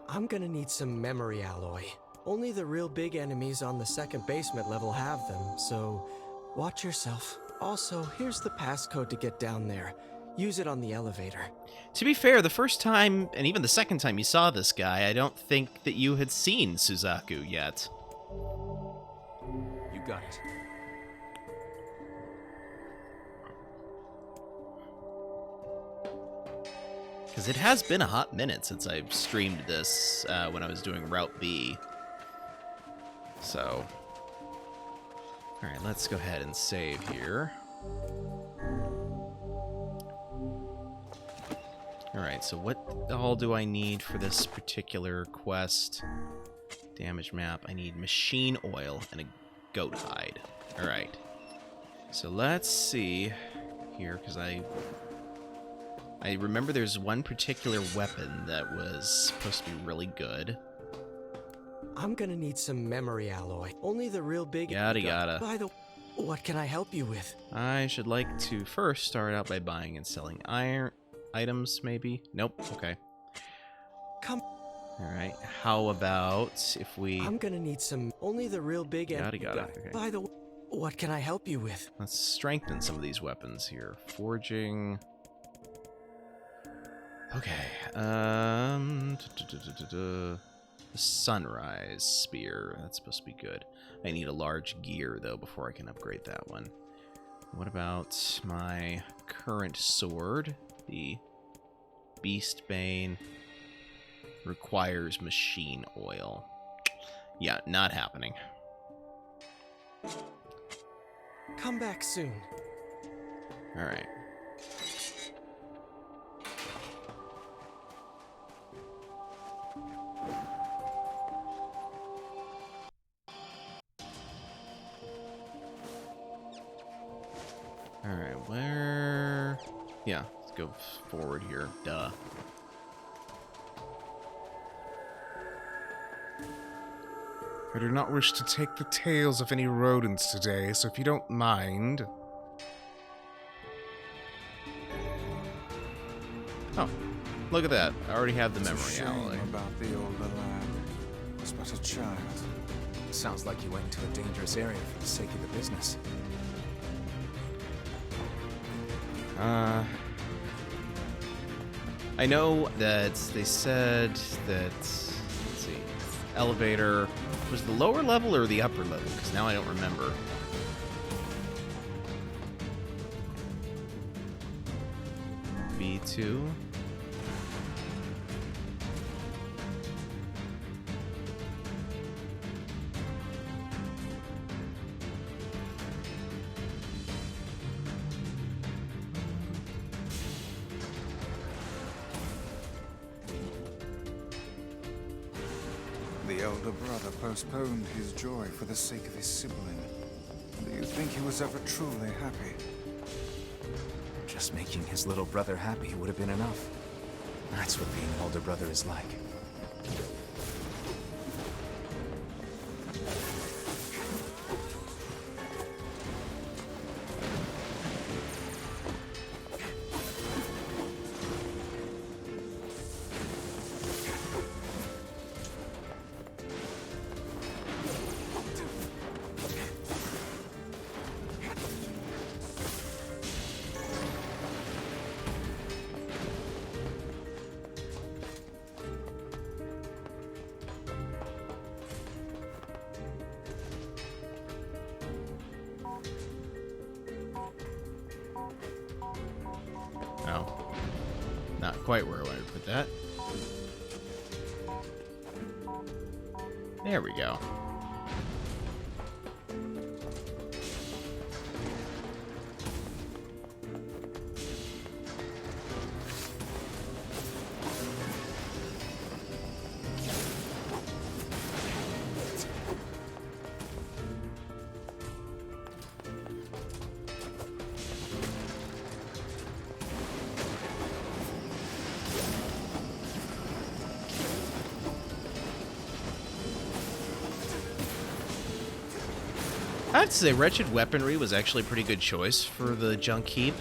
I'm gonna need some memory alloy. Only the real big enemies on the second basement level have them, so watch yourself. Also, here's the passcode to get down there. Use it on the elevator. To be fair, the first time, and even the second time you saw this guy, I don't think that you had seen Suzaku yet. You got it. Because it has been a hot minute since I've streamed this when I was doing Route B. So, alright, let's go ahead and save here. Alright, so what all do I need for this particular quest? Damage map. I need machine oil and a goat hide. Alright. So let's see here, because I remember there's one particular weapon that was supposed to be really good. I'm gonna need some memory alloy. Only the real big... Yada. By the... What can I help you with? I should like to first start out by buying and selling iron items, maybe? Nope. Okay. Come. Alright. How about if we... I'm gonna need some... Only the real big... Yada. Okay. By the... What can I help you with? Let's strengthen some of these weapons here. Forging... Okay, the Sunrise Spear, that's supposed to be good. I need a large gear, though, before I can upgrade that one. What about my current sword? The Beastbane requires machine oil. Yeah, not happening. Come back soon. Alright. Alright, where... Yeah, let's go forward here. Duh. I do not wish to take the tails of any rodents today, so if you don't mind... Oh, look at that. I already have the It's a memory shame alloy. about the older lad. Was but a child. Sounds like you went into a dangerous area for the sake of the business. I know that they said that, let's see, elevator, was the lower level or the upper level? Because now I don't remember. B2. The elder brother postponed his joy for the sake of his sibling. Do you think he was ever truly happy? Just making his little brother happy would have been enough. That's what being an older brother is like. No. Not quite where I wanted to put that. There we go. I have to say, Wretched Weaponry was actually a pretty good choice for the junk heap.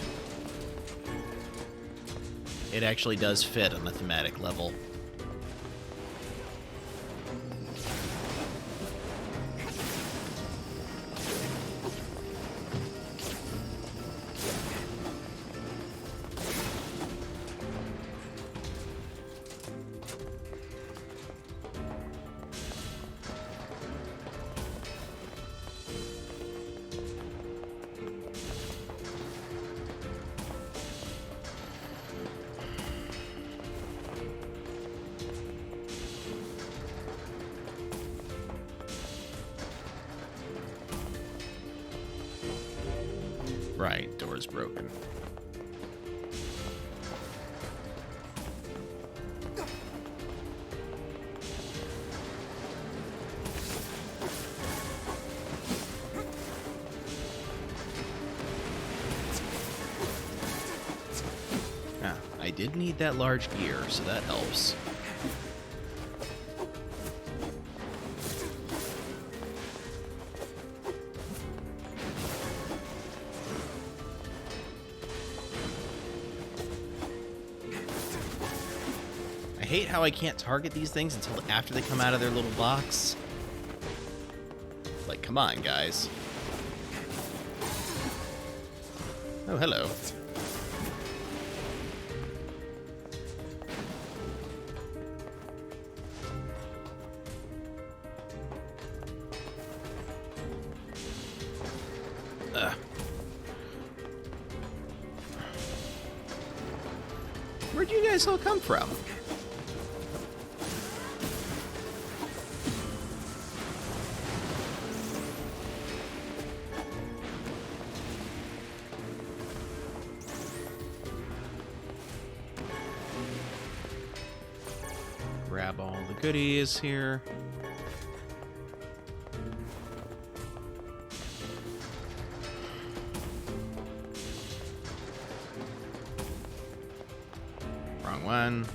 It actually does fit on a thematic level. Right, door's broken. Ah, I did need that large gear, so that helps. I hate how I can't target these things until after they come out of their little box. Like, come on, guys. Oh, hello. Ugh. Where'd you guys all come from? Grab all the goodies here. Wrong one.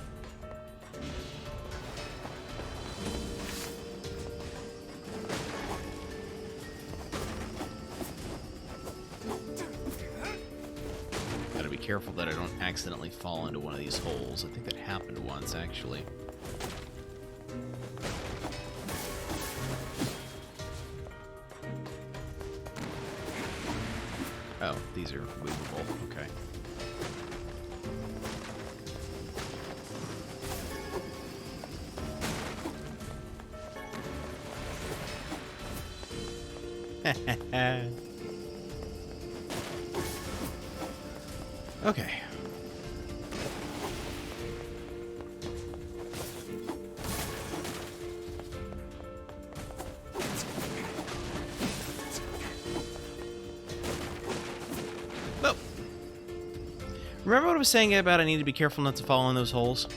Gotta be careful that I don't accidentally fall into one of these holes. I think that happened once, actually. Oh, these are movable. Okay. Okay. Oh. Remember what I was saying about I need to be careful not to fall in those holes?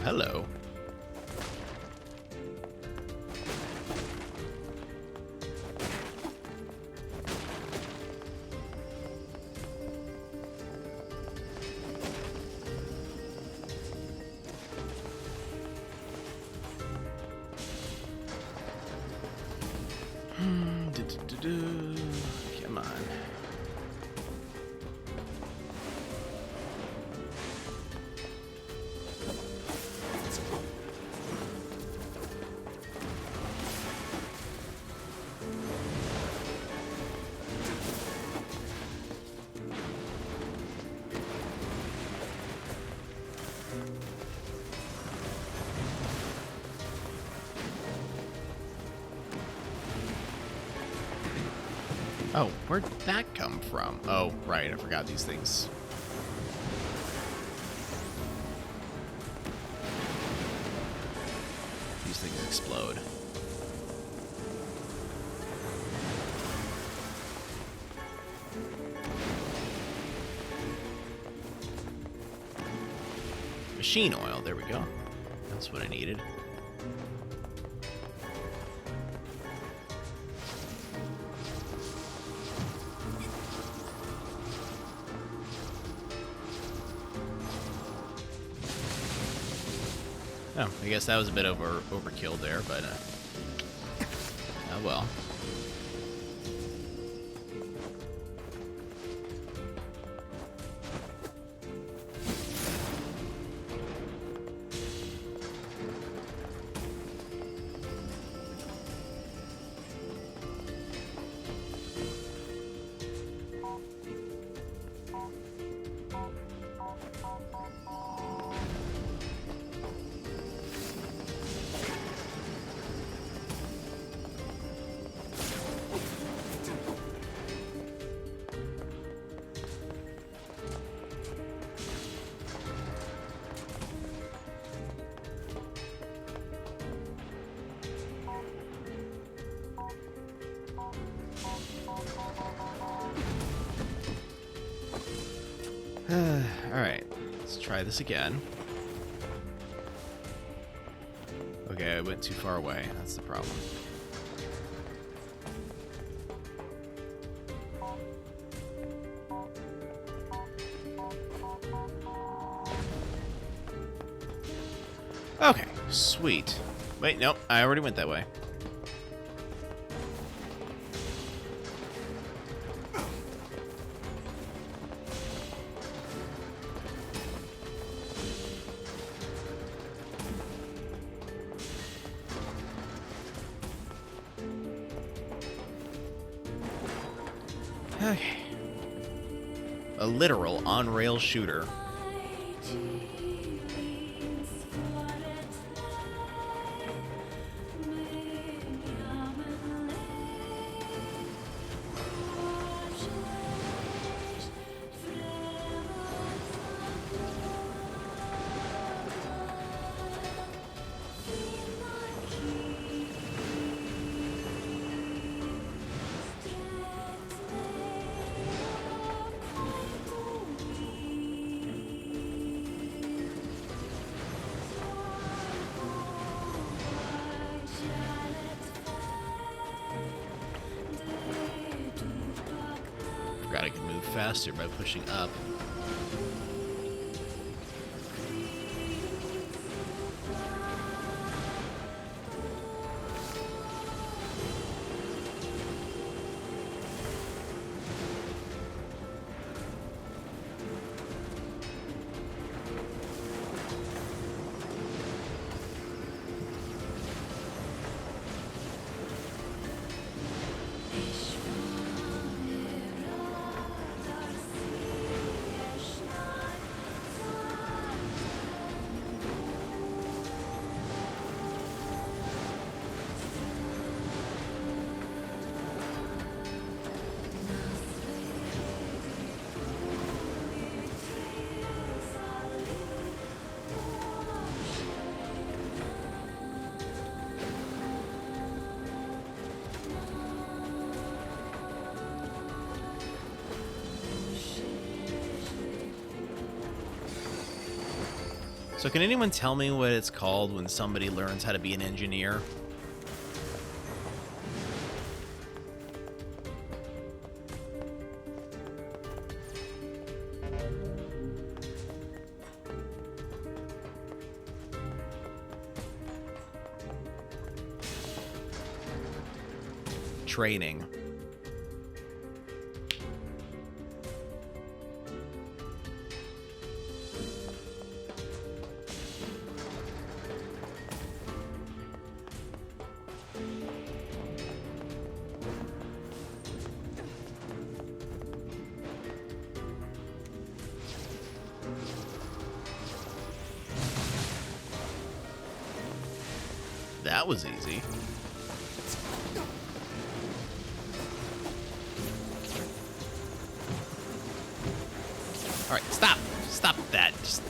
Hello. Come on. Oh, where'd that come from? Oh, right, I forgot these things. These things explode. Machine oil, there we go. That's what I needed. Oh, I guess that was a bit overkill there, but oh well. Alright, let's try this again. Okay, I went too far away. That's the problem. Okay, sweet. Wait, nope, I already went that way. Okay. A literal on-rail shooter. Forgot I could move faster by pushing up. So can anyone tell me what it's called when somebody learns how to be an engineer? Training. That was easy. All right, stop. Stop that. Just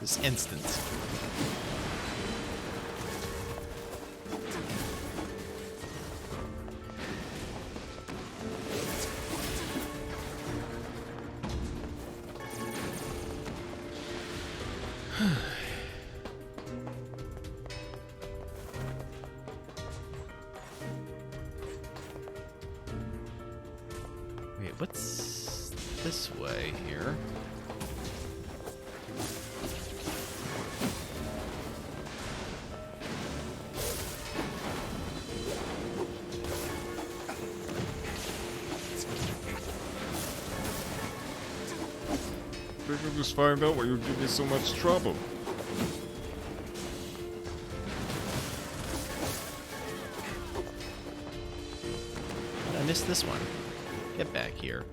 this instant. Wait, what's this way here? Figured just find out why you give me so much trouble. I missed this one. Get back here.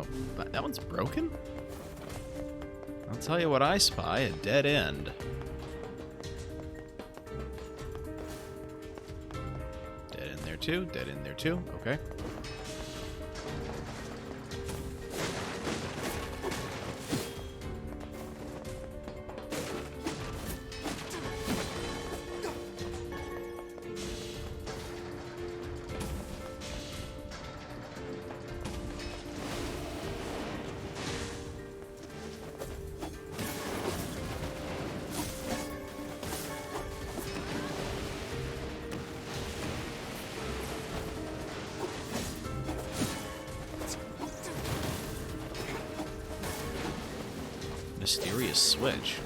Oh, that one's broken? I'll tell you what I spy, a dead end. Dead in there too, dead in there too, okay. Mysterious switch.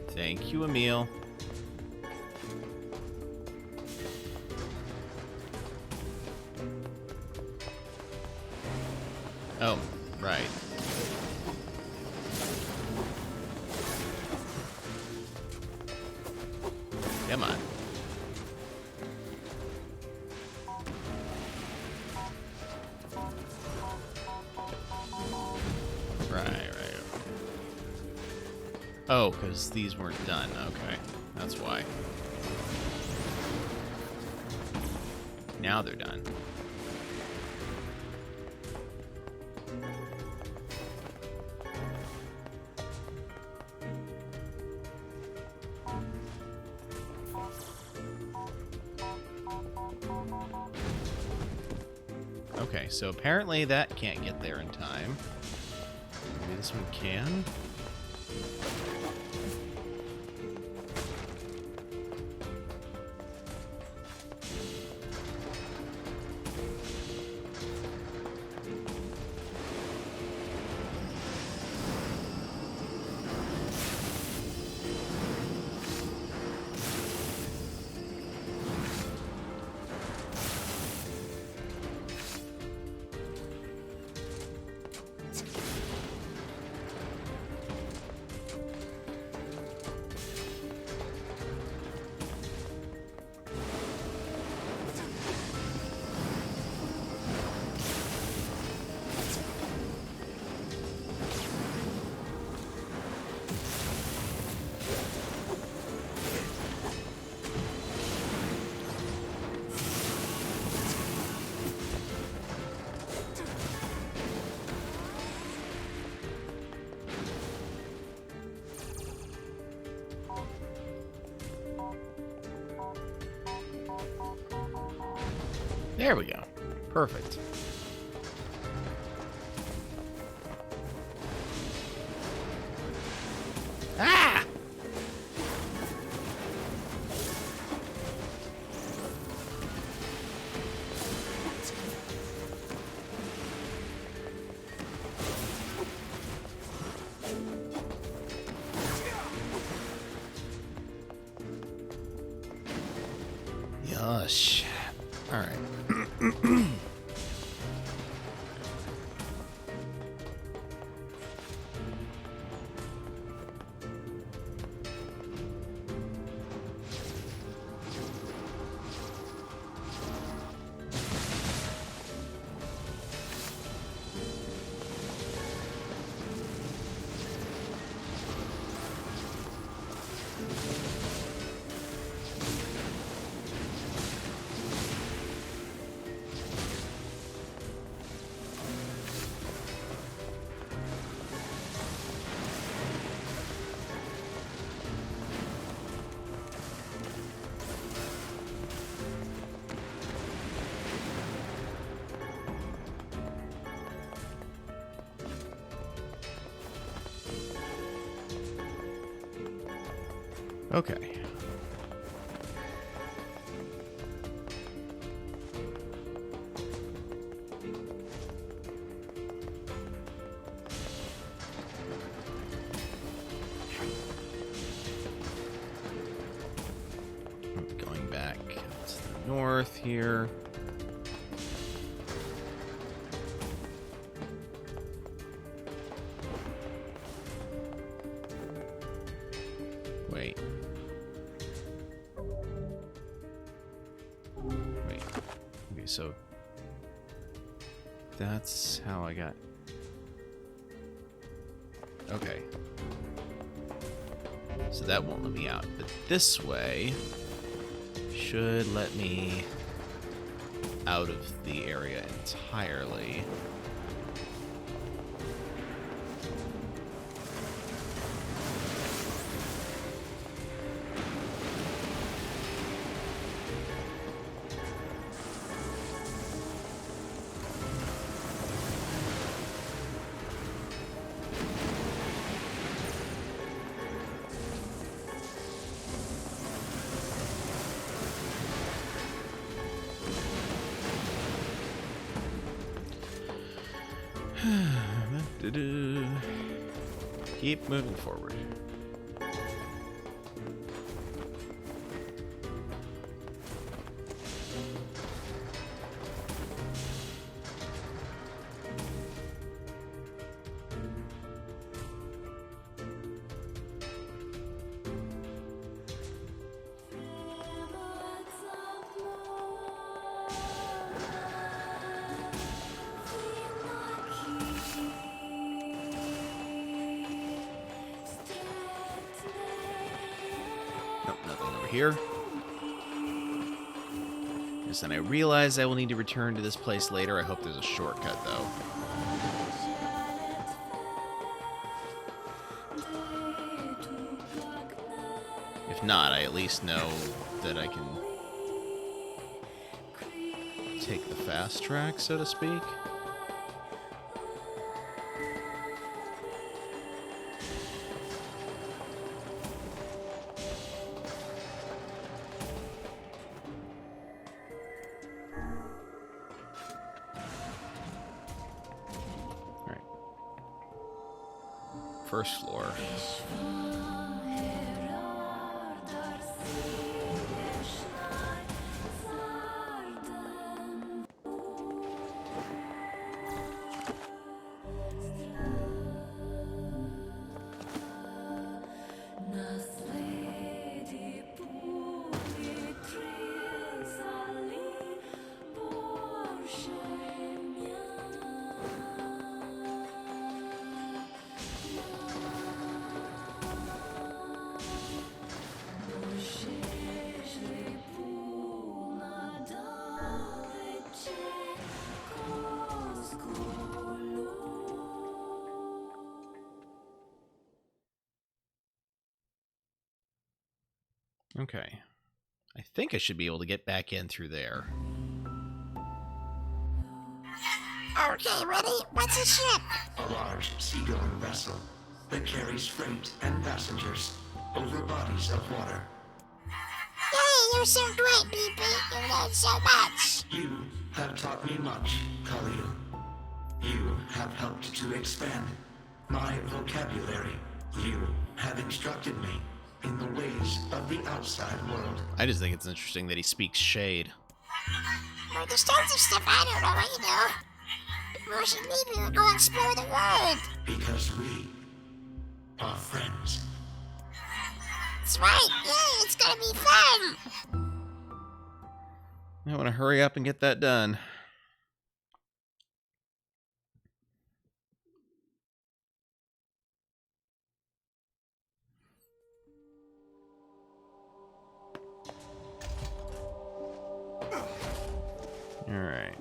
Thank you, Emil. Oh, right. Come on. Right. Oh, because these weren't done. Okay, that's why. Now they're done. Okay, so apparently that can't get there in time. Maybe this one can? There we go. Perfect. Ah! Yush. All right. Okay. Going back to the north here. so that's how I got... Okay. So that won't let me out. But this way should let me out of the area entirely. Keep moving forward. Nope, nothing over here. Yes, and I realize I will need to return to this place later. I hope there's a shortcut, though. If not, I at least know that I can take the fast track, so to speak. First floor. Okay. I think I should be able to get back in through there. Okay, ready? What's a ship? A large seagoing vessel that carries freight and passengers over bodies of water. Yay, you're so great, BB. You learned so much. You have taught me much, Khalil. You have helped to expand my vocabulary. You have instructed me in the ways of the outside world. I just think it's interesting that he speaks Shade. Well, there's tons of stuff I don't know, you know. We should leave here and go explore the world. Because we are friends. That's right. Yay, it's gonna be fun. I want to hurry up and get that done. All right.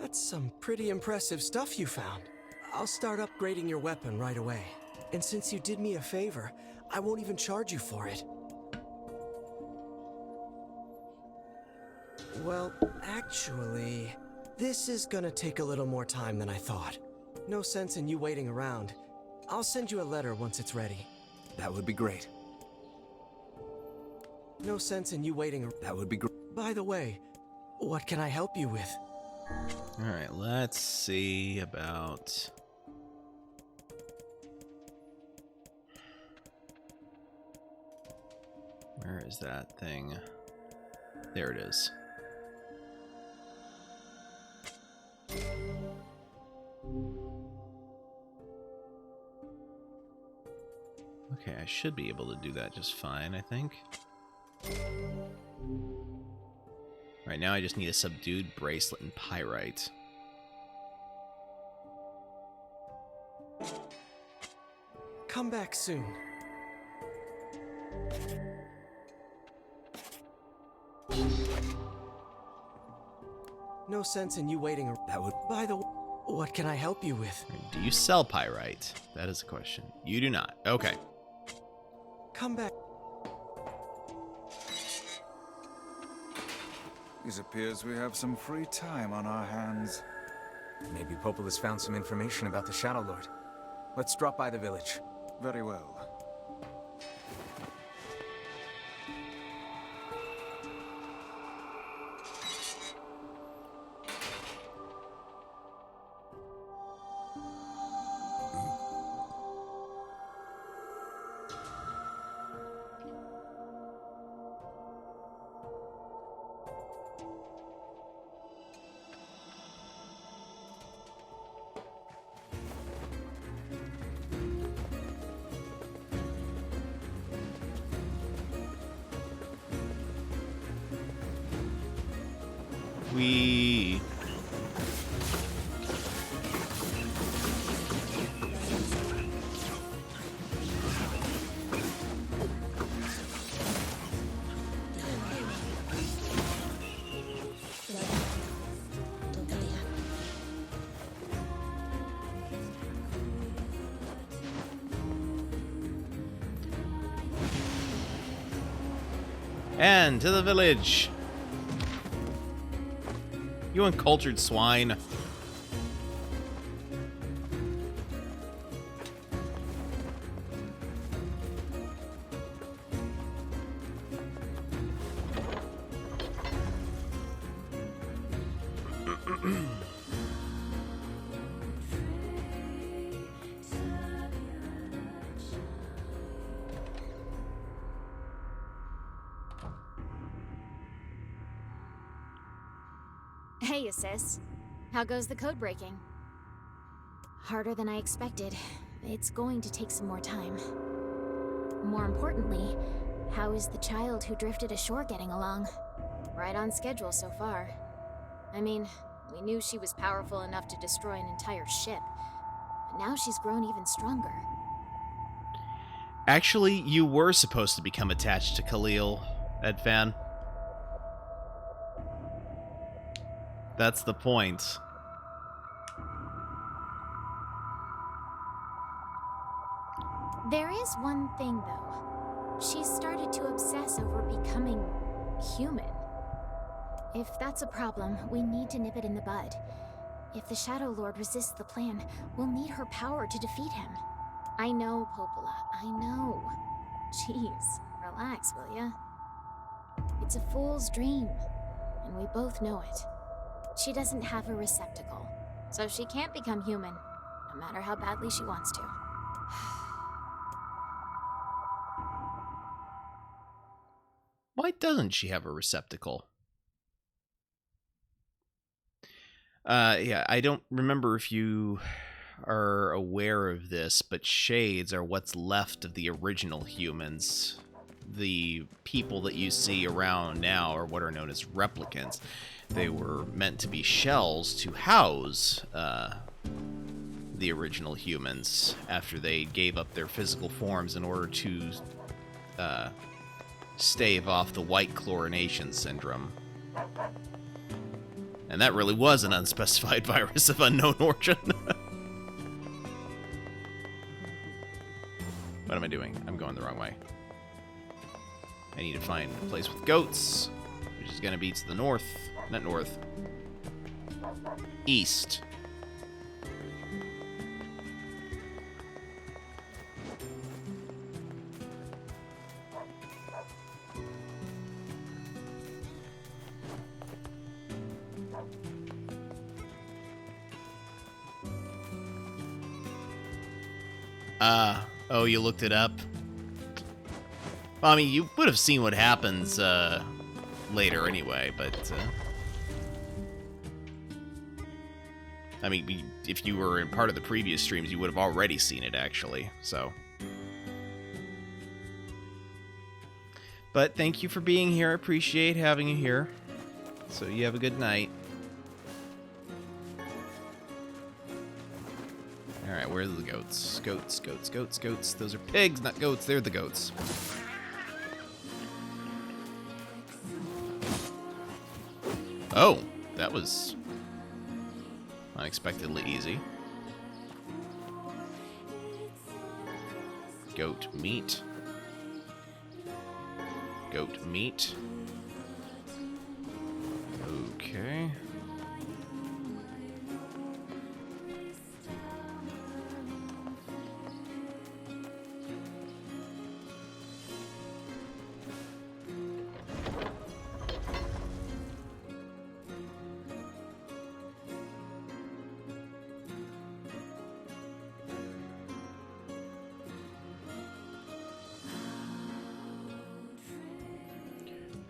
That's some pretty impressive stuff you found. I'll start upgrading your weapon right away. And since you did me a favor, I won't even charge you for it. Well, actually, this is gonna take a little more time than I thought. No sense in you waiting around. I'll send you a letter once it's ready. That would be great. No sense in you waiting. That would be great. By the way, what can I help you with? All right, let's see about... Where is that thing? There it is. Okay, I should be able to do that just fine, I think. Right now I just need a subdued bracelet and pyrite. Come back soon. No sense in you waiting. That would. By the way, what can I help you with? Do you sell pyrite? That is a question. You do not. Okay. Come back. It appears we have some free time on our hands. Maybe Popola's found some information about the Shadow Lord. Let's drop by the village. Very well. We... And to the village. You uncultured swine. Hey, Sis. How goes the code breaking? Harder than I expected. It's going to take some more time. More importantly, how is the child who drifted ashore getting along? Right on schedule so far. I mean, we knew she was powerful enough to destroy an entire ship, but now she's grown even stronger. Actually, you were supposed to become attached to Khalil, Edfan. That's the point. There is one thing, though. She's started to obsess over becoming human. If that's a problem, we need to nip it in the bud. If the Shadow Lord resists the plan, we'll need her power to defeat him. I know, Popola, I know. Jeez, relax, will ya? It's a fool's dream, and we both know it. She doesn't have a receptacle, so she can't become human, no matter how badly she wants to. Why doesn't she have a receptacle? Yeah, I don't remember if you are aware of this, but shades are what's left of the original humans. The people that you see around now are what are known as replicants. They were meant to be shells to house the original humans after they gave up their physical forms in order to stave off the white chlorination syndrome. And that really was an unspecified virus of unknown origin. What am I doing? I'm going the wrong way. I need to find a place with goats, which is going to be to the north. Not north. East. Oh, you looked it up? Well, I mean, you would have seen what happens, later anyway, but, I mean, if you were in part of the previous streams, you would have already seen it, actually, so. But thank you for being here. I appreciate having you here. So you have a good night. Alright, where are the goats? Goats, goats, goats, goats. Those are pigs, not goats. They're the goats. Oh, that was unexpectedly easy. Goat meat. Goat meat. Okay.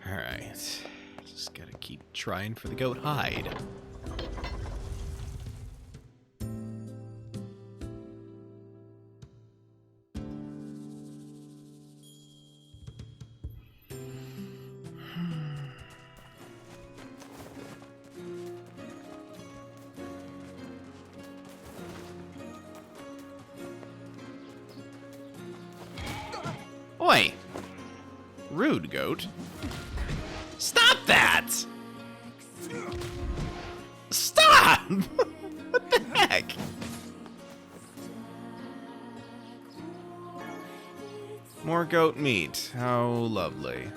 Alright. Just gotta keep trying for the goat hide. Oi! Rude, goat. Stop that! Stop! What the heck? More goat meat. How lovely.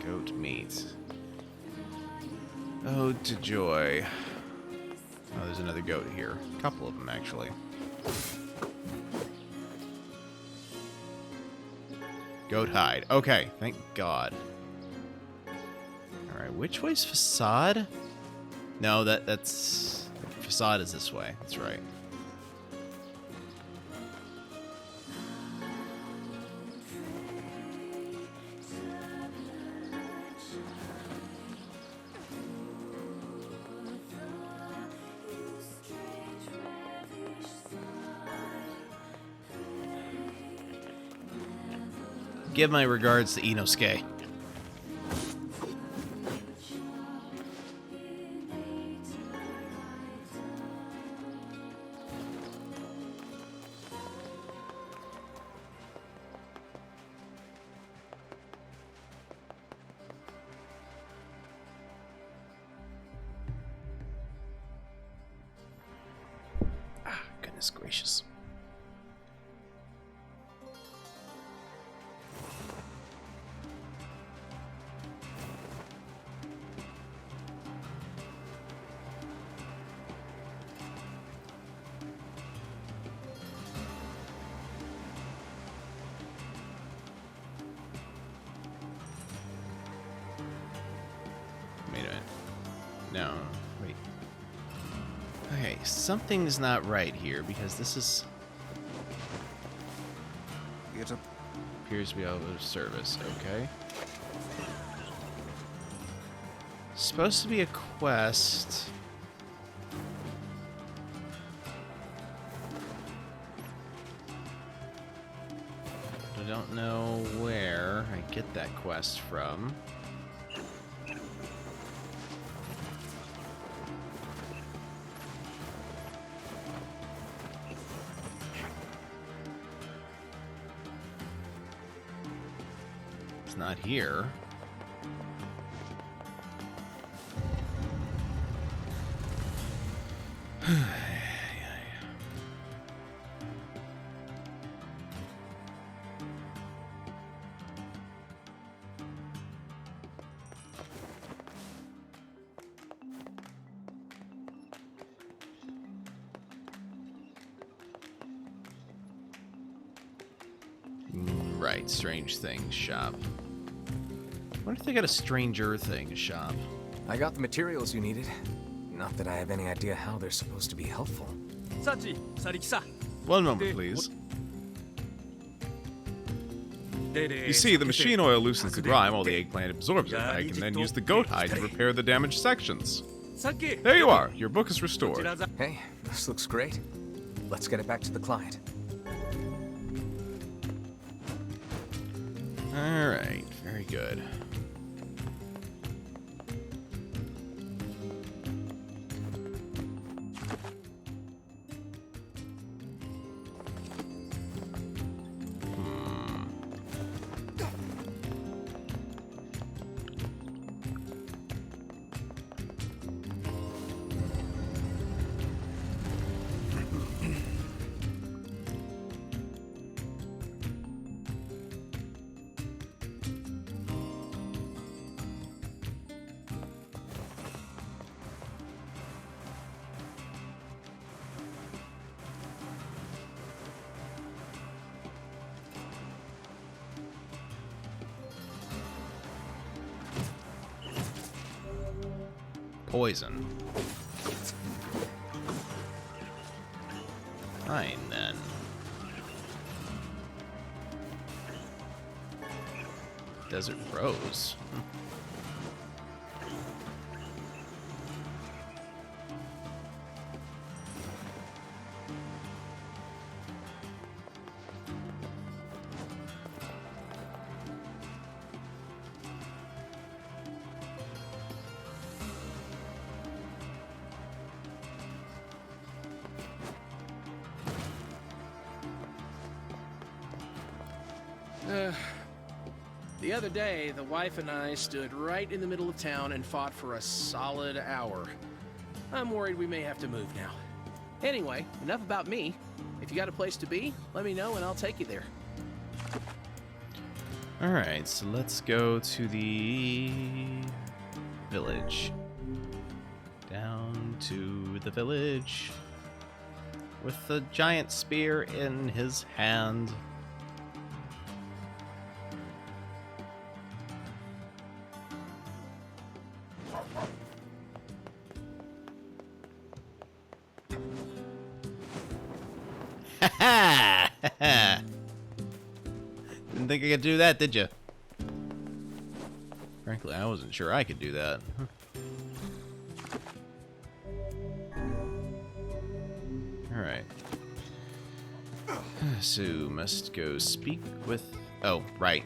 Goat meat. Ode to joy. Oh, there's another goat here. A couple of them, actually. Goat hide. Okay, thank God. Alright, which way's facade? No, that's... Facade is this way. That's right. Give my regards to Inosuke. Ah, goodness gracious. Wait a minute. No, wait. Okay, something's not right here because this is... It appears to be out of service. Okay. Supposed to be a quest. I don't know where I get that quest from. It's not here. Right, strange things shop. What if they got a stranger things shop? I got the materials you needed. Not that I have any idea how they're supposed to be helpful. One moment, please. You see, the machine oil loosens the grime while the eggplant absorbs it. I can then use the goat hide to repair the damaged sections. There you are. Your book is restored. Hey, this looks great. Let's get it back to the client. Alright, very good. Poison. Fine, then. Desert Rose. The other day, the wife and I stood right in the middle of town and fought for a solid hour. I'm worried we may have to move now. Anyway, enough about me. If you got a place to be, let me know and I'll take you there. Alright, so let's go to the village. Down to the village with the giant spear in his hand. Didn't think I could do that, did you? Frankly, I wasn't sure I could do that. Alright. So, must go speak with... Oh, right.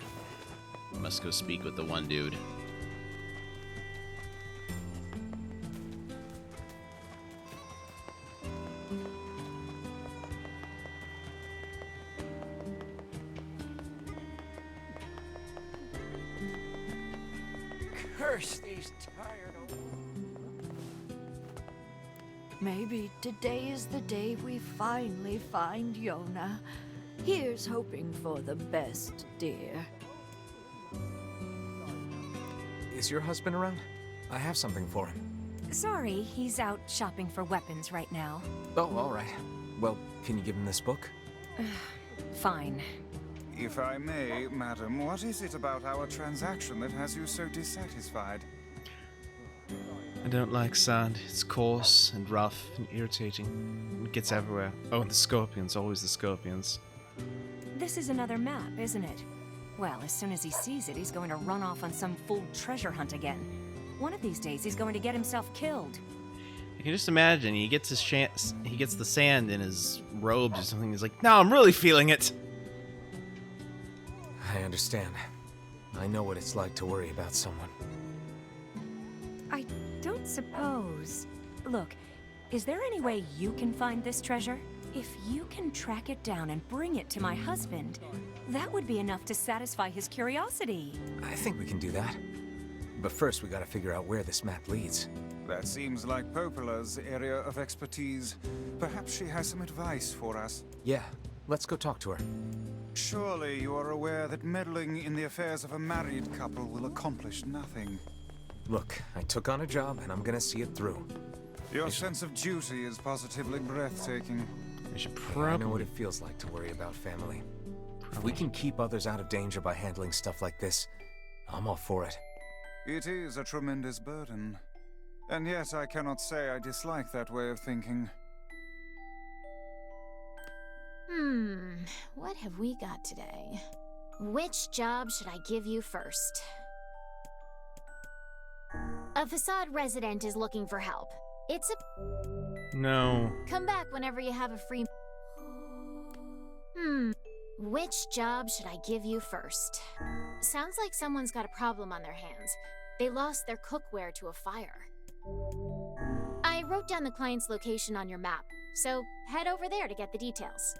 Must go speak with the one dude. Curse these tired old... Maybe today is the day we finally find Yona. Here's hoping for the best, dear. Is your husband around? I have something for him. Sorry, he's out shopping for weapons right now. Oh, all right. Well, can you give him this book? Fine. If I may, madam, what is it about our transaction that has you so dissatisfied? I don't like sand. It's coarse and rough and irritating. It gets everywhere. Oh, and the scorpions. Always the scorpions. This is another map, isn't it? Well, as soon as he sees it, he's going to run off on some fool treasure hunt again. One of these days, he's going to get himself killed. I can just imagine he gets his he gets the sand in his robes or something. He's like, "No, I'm really feeling it." I understand. I know what it's like to worry about someone. I don't suppose... Look, is there any way you can find this treasure? If you can track it down and bring it to my husband, that would be enough to satisfy his curiosity. I think we can do that. But first, we gotta figure out where this map leads. That seems like Popola's area of expertise. Perhaps she has some advice for us. Yeah, let's go talk to her. Surely you are aware that meddling in the affairs of a married couple will accomplish nothing. Look, I took on a job and I'm gonna see it through. Your sense of duty is positively breathtaking. I should probably... I know what it feels like to worry about family. If we can keep others out of danger by handling stuff like this, I'm all for it. It is a tremendous burden. And yet I cannot say I dislike that way of thinking. What have we got today? Which job should I give you first? A facade resident is looking for help. It's a... No. Come back whenever you have a free... Which job should I give you first? Sounds like someone's got a problem on their hands. They lost their cookware to a fire. I wrote down the client's location on your map, so head over there to get the details.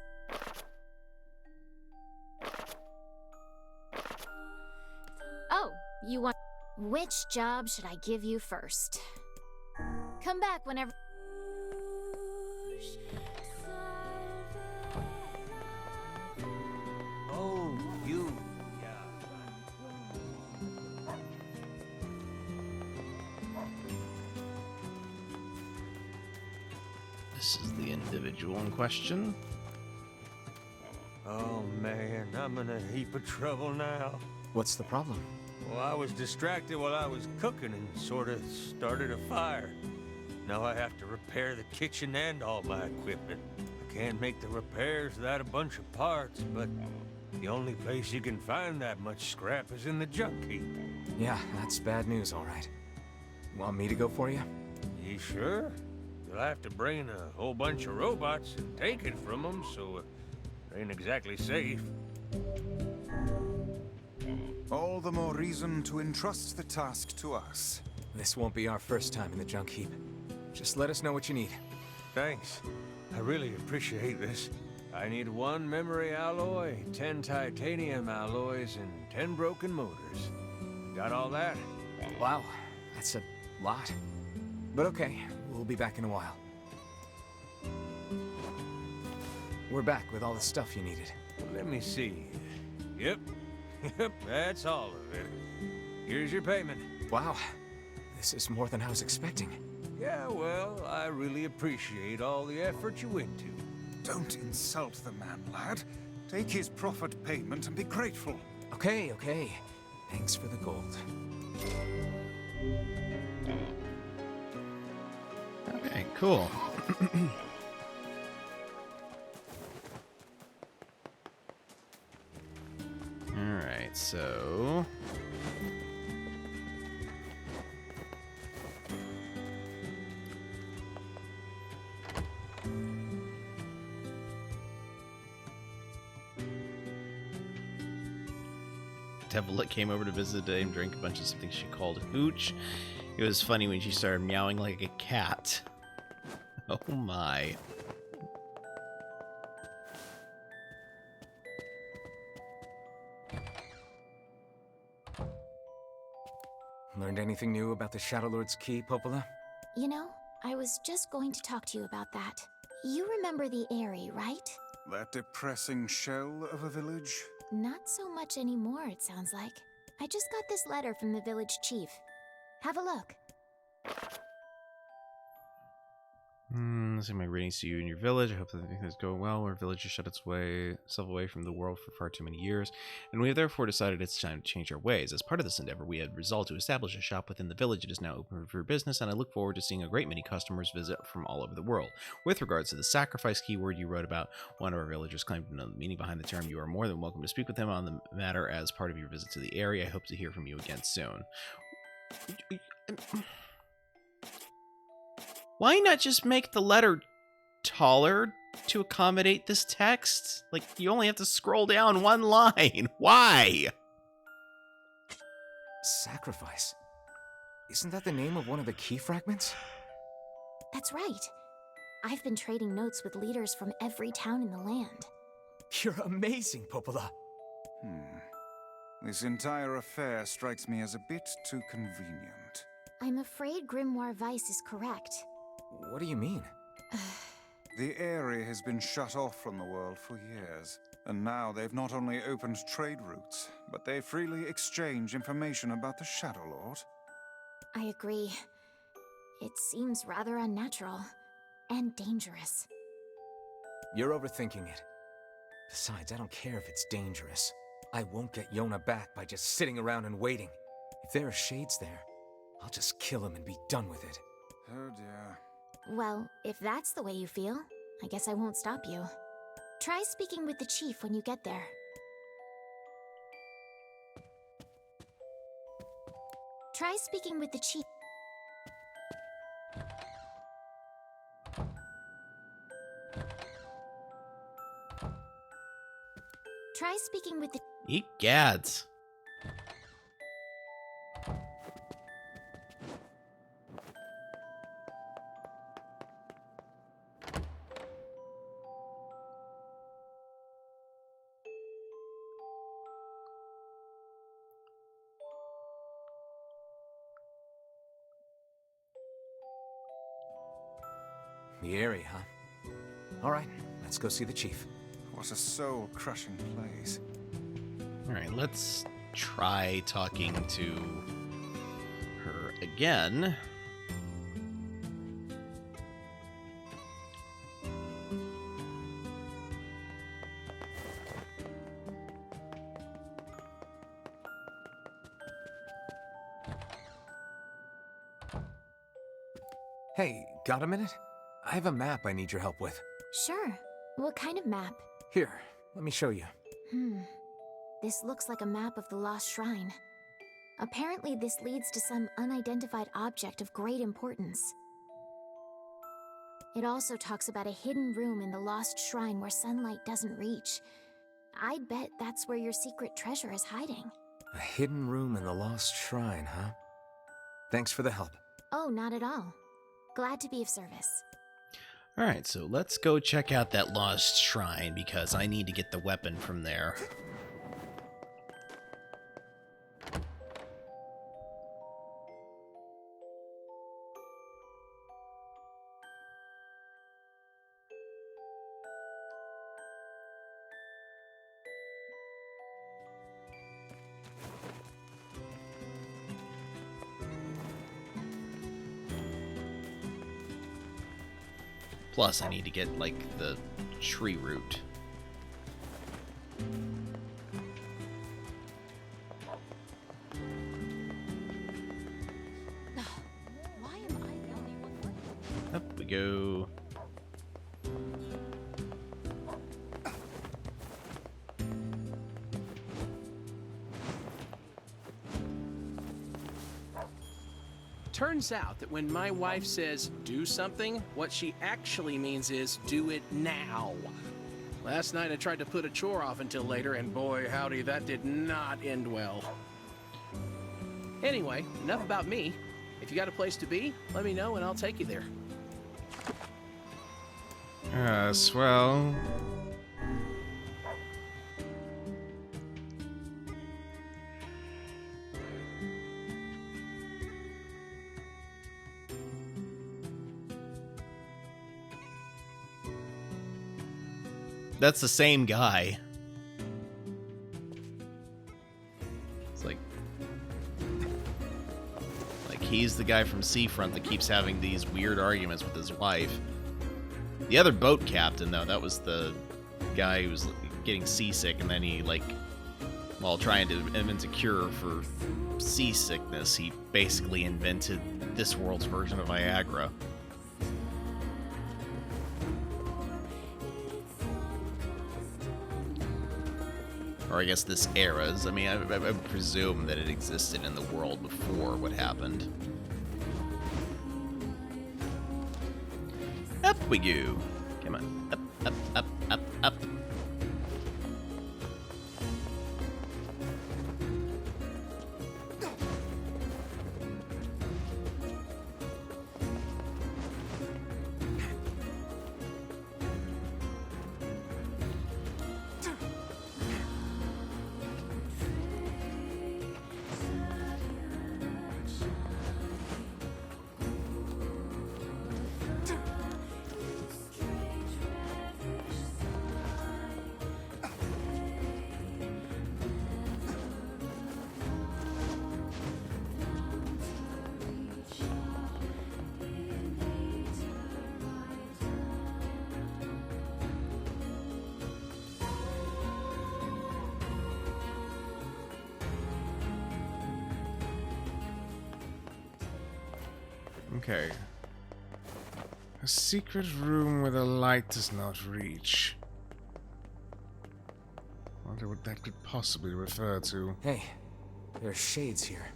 Oh, you want... Which job should I give you first? Come back whenever... Oh, you. This is the individual in question. Oh man, I'm in a heap of trouble now. What's the problem? Well, I was distracted while I was cooking and sort of started a fire. Now I have to repair the kitchen and all my equipment. I can't make the repairs without a bunch of parts, but the only place you can find that much scrap is in the junk heap. Yeah, that's bad news, all right. Want me to go for you? You sure? You'll have to bring in a whole bunch of robots and take it from them, so it ain't exactly safe. All the more reason to entrust the task to us. This won't be our first time in the junk heap. Just let us know what you need. Thanks. I really appreciate this. I need 1 memory alloy, 10 titanium alloys, and 10 broken motors. Got all that? Wow, that's a lot. But okay, we'll be back in a while. We're back with all the stuff you needed. Let me see. Yep. Yep, that's all of it. Here's your payment. Wow, this is more than I was expecting. Yeah, well, I really appreciate all the effort you went to. Don't insult the man, lad. Take his proffered payment and be grateful. Okay, okay. Thanks for the gold. Okay, cool. Alright, so... Devilet came over to visit today and drank a bunch of something she called hooch. It was funny when she started meowing like a cat. Oh my. Learned anything new about the Shadow Lord's key, Popola? You know, I was just going to talk to you about that. You remember the Eyrie, right? That depressing shell of a village? Not so much anymore, it sounds like. I just got this letter from the village chief. Have a look. Let's see my ratings to you in your village. I hope that everything is going well. Our village has shut itself away from the world for far too many years, and we have therefore decided it's time to change our ways. As part of this endeavor, we had resolved to establish a shop within the village. It is now open for business, and I look forward to seeing a great many customers visit from all over the world. With regards to the sacrifice keyword you wrote about, one of our villagers claimed to know the meaning behind the term. You are more than welcome to speak with him on the matter as part of your visit to the area. I hope to hear from you again soon. Why not just make the letter taller to accommodate this text? Like, you only have to scroll down 1 line. Why? Sacrifice? Isn't that the name of one of the key fragments? That's right. I've been trading notes with leaders from every town in the land. You're amazing, Popola. This entire affair strikes me as a bit too convenient. I'm afraid Grimoire Weiss is correct. What do you mean? The area has been shut off from the world for years, and now they've not only opened trade routes, but they freely exchange information about the Shadow Lord. I agree. It seems rather unnatural and dangerous. You're overthinking it. Besides, I don't care if it's dangerous. I won't get Yona back by just sitting around and waiting. If there are shades there, I'll just kill him and be done with it. Oh dear. Well, if that's the way you feel, I guess I won't stop you. Try speaking with the chief when you get there. Try speaking with the chief. Try speaking with the... Eat gads. The area, huh? All right, let's go see the chief. What a soul-crushing place. All right, let's try talking to her again. Hey, got a minute? I have a map I need your help with. Sure. What kind of map? Here, let me show you. This looks like a map of the Lost Shrine. Apparently, this leads to some unidentified object of great importance. It also talks about a hidden room in the Lost Shrine where sunlight doesn't reach. I'd bet that's where your secret treasure is hiding. A hidden room in the Lost Shrine, huh? Thanks for the help. Oh, not at all. Glad to be of service. All right, so let's go check out that lost shrine because I need to get the weapon from there. Plus, I need to get, like, the tree root. Why am I the only one? Up we go. Turns out that when my wife says do something, what she actually means is do it now. Last night I tried to put a chore off until later, and boy howdy, that did not end well. Anyway, enough about me. If you got a place to be, let me know and I'll take you there. Well... That's the same guy. It's like he's the guy from Seafront that keeps having these weird arguments with his wife. The other boat captain, though, that was the guy who was getting seasick, and then he, like, while trying to invent a cure for seasickness, he basically invented this world's version of Viagra. Or I guess this era's. I mean, I presume that it existed in the world before what happened. Up we go. Come on. Up, up, up, up, up. Okay. A secret room where the light does not reach. Wonder what that could possibly refer to. Hey, there's shades here.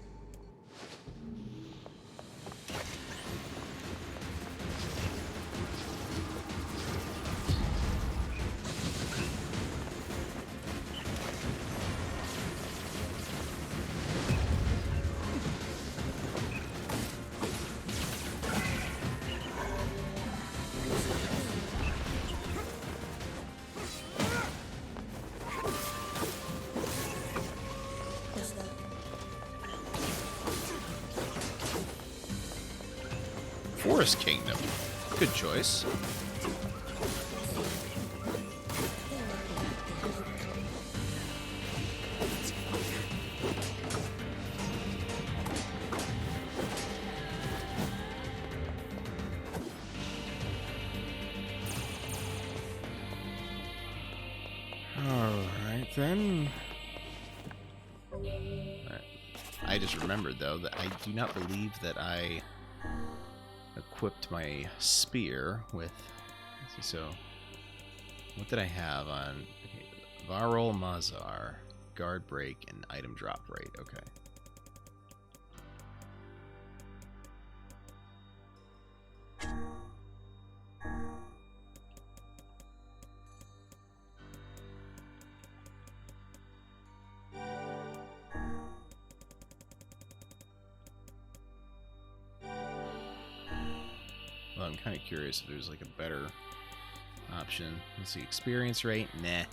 Forest Kingdom. Good choice. Alright then. Alright. I just remembered though that I do not believe that I equipped my spear with. Let's see, so what did I have on? Okay, Varol Mazar, guard break, and item drop rate. Okay. Well, I'm kind of curious if there's like a better option. Let's see, experience rate. Nah.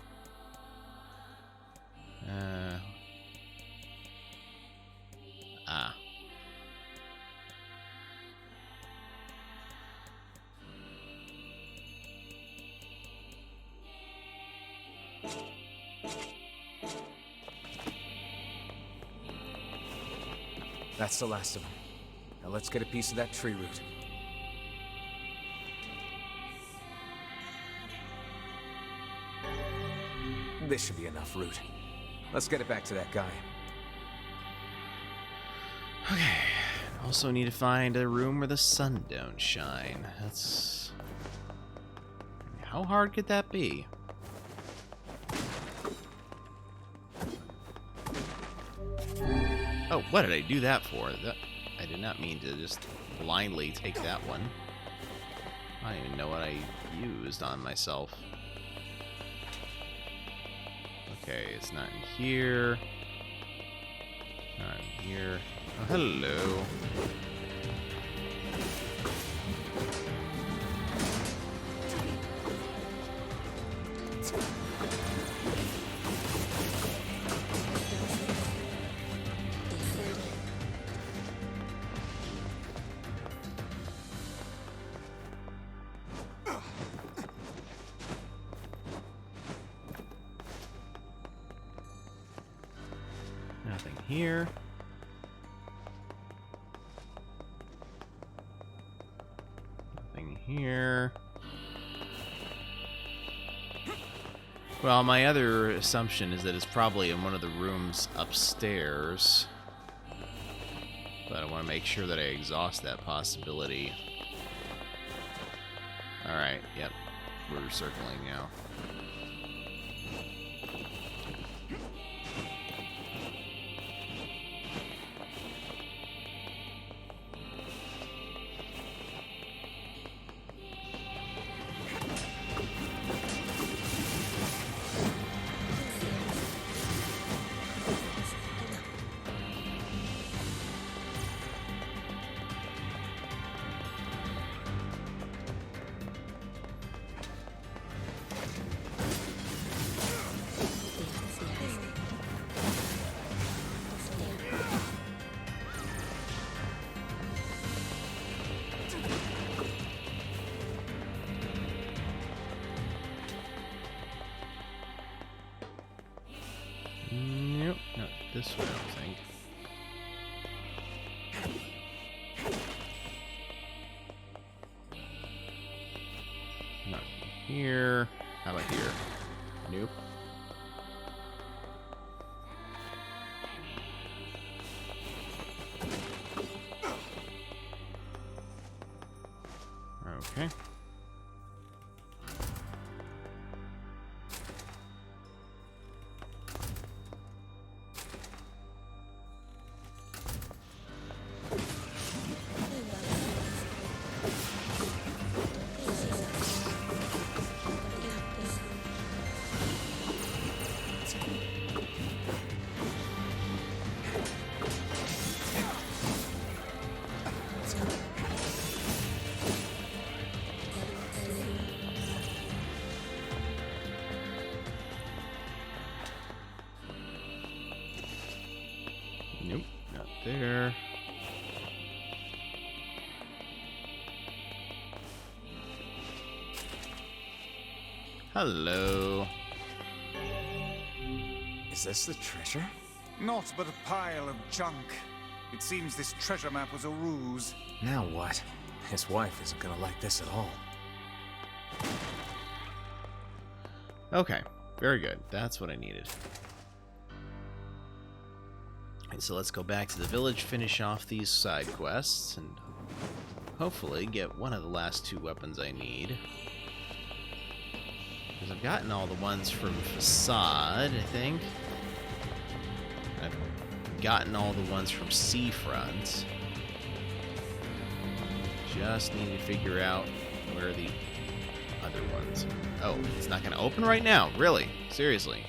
That's the last of them. Now let's get a piece of that tree root. This should be enough root. Let's get it back to that guy. Okay. Also need to find a room where the sun don't shine. That's... How hard could that be? Oh, what did I do that for? I did not mean to just blindly take that one. I don't even know what I used on myself. Okay, it's not in here. Not in here. Oh, hello. Nothing here. Nothing here. Well, my other assumption is that it's probably in one of the rooms upstairs. But I want to make sure that I exhaust that possibility. Alright, yep. We're circling now. Nope, not this way, I don't think. Not here. How about here? Nope. Okay. Hello. Is this the treasure? Not but a pile of junk. It seems this treasure map was a ruse. Now what? His wife isn't gonna like this at all. Okay, very good. That's what I needed. And so let's go back to the village, finish off these side quests, and hopefully get one of the last 2 weapons I need. Because I've gotten all the ones from Facade, I think. I've gotten all the ones from Seafront. Just need to figure out where the other ones are. Oh, it's not going to open right now? Really? Seriously?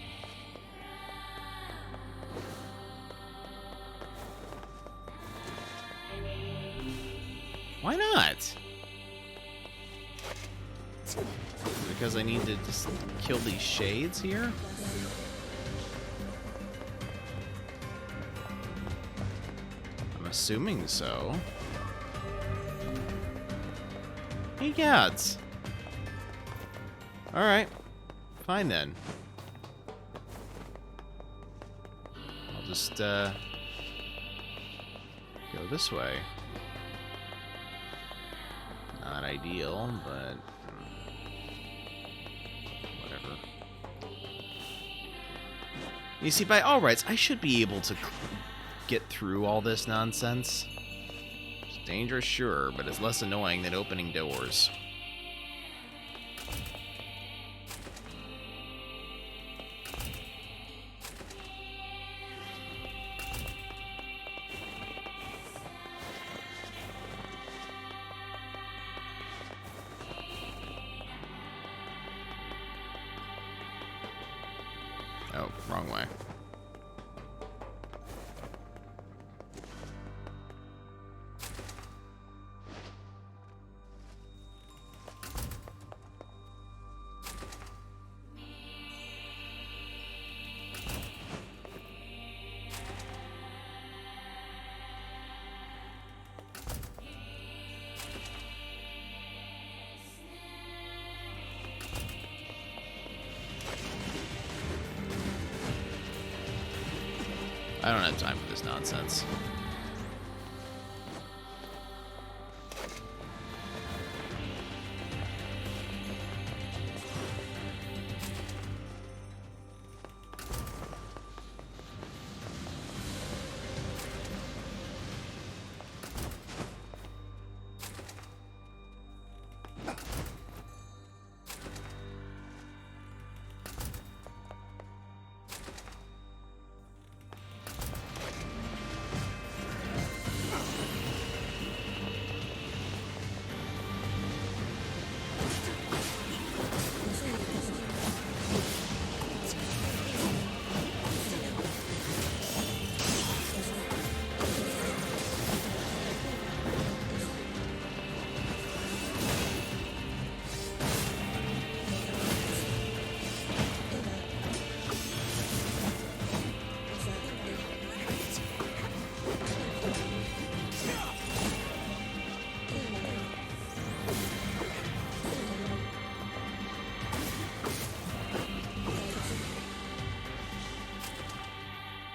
Why not? Because I need to just kill these shades here? I'm assuming so. Hey, gods. Alright. Fine then. I'll just, go this way. Not ideal, but whatever. You see, by all rights, I should be able to get through all this nonsense. It's dangerous, sure, but it's less annoying than opening doors. Oh, wrong way. I don't have time for this nonsense.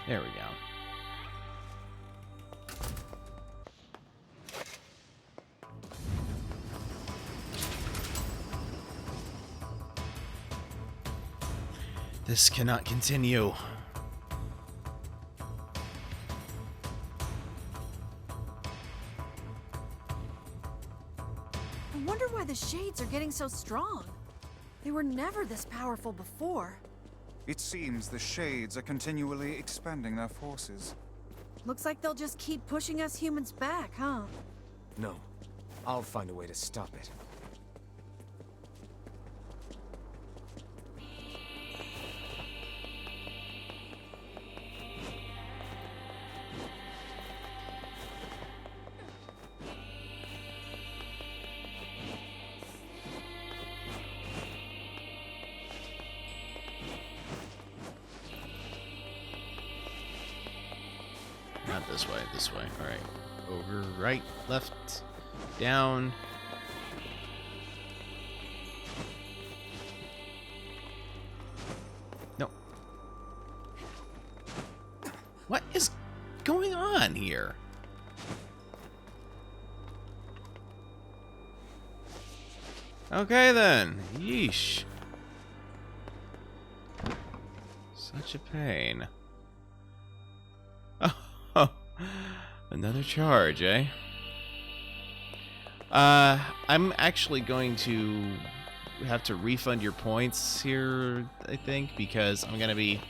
There we go. This cannot continue. I wonder why the shades are getting so strong. They were never this powerful before. It seems the Shades are continually expanding their forces. Looks like they'll just keep pushing us humans back, huh? No. I'll find a way to stop it. Not this way, this way. Alright. Over, right, left, down. on here? Okay then. Yeesh. Such a pain. Oh, another charge, eh? I'm actually going to have to refund your points here, I think, because I'm gonna be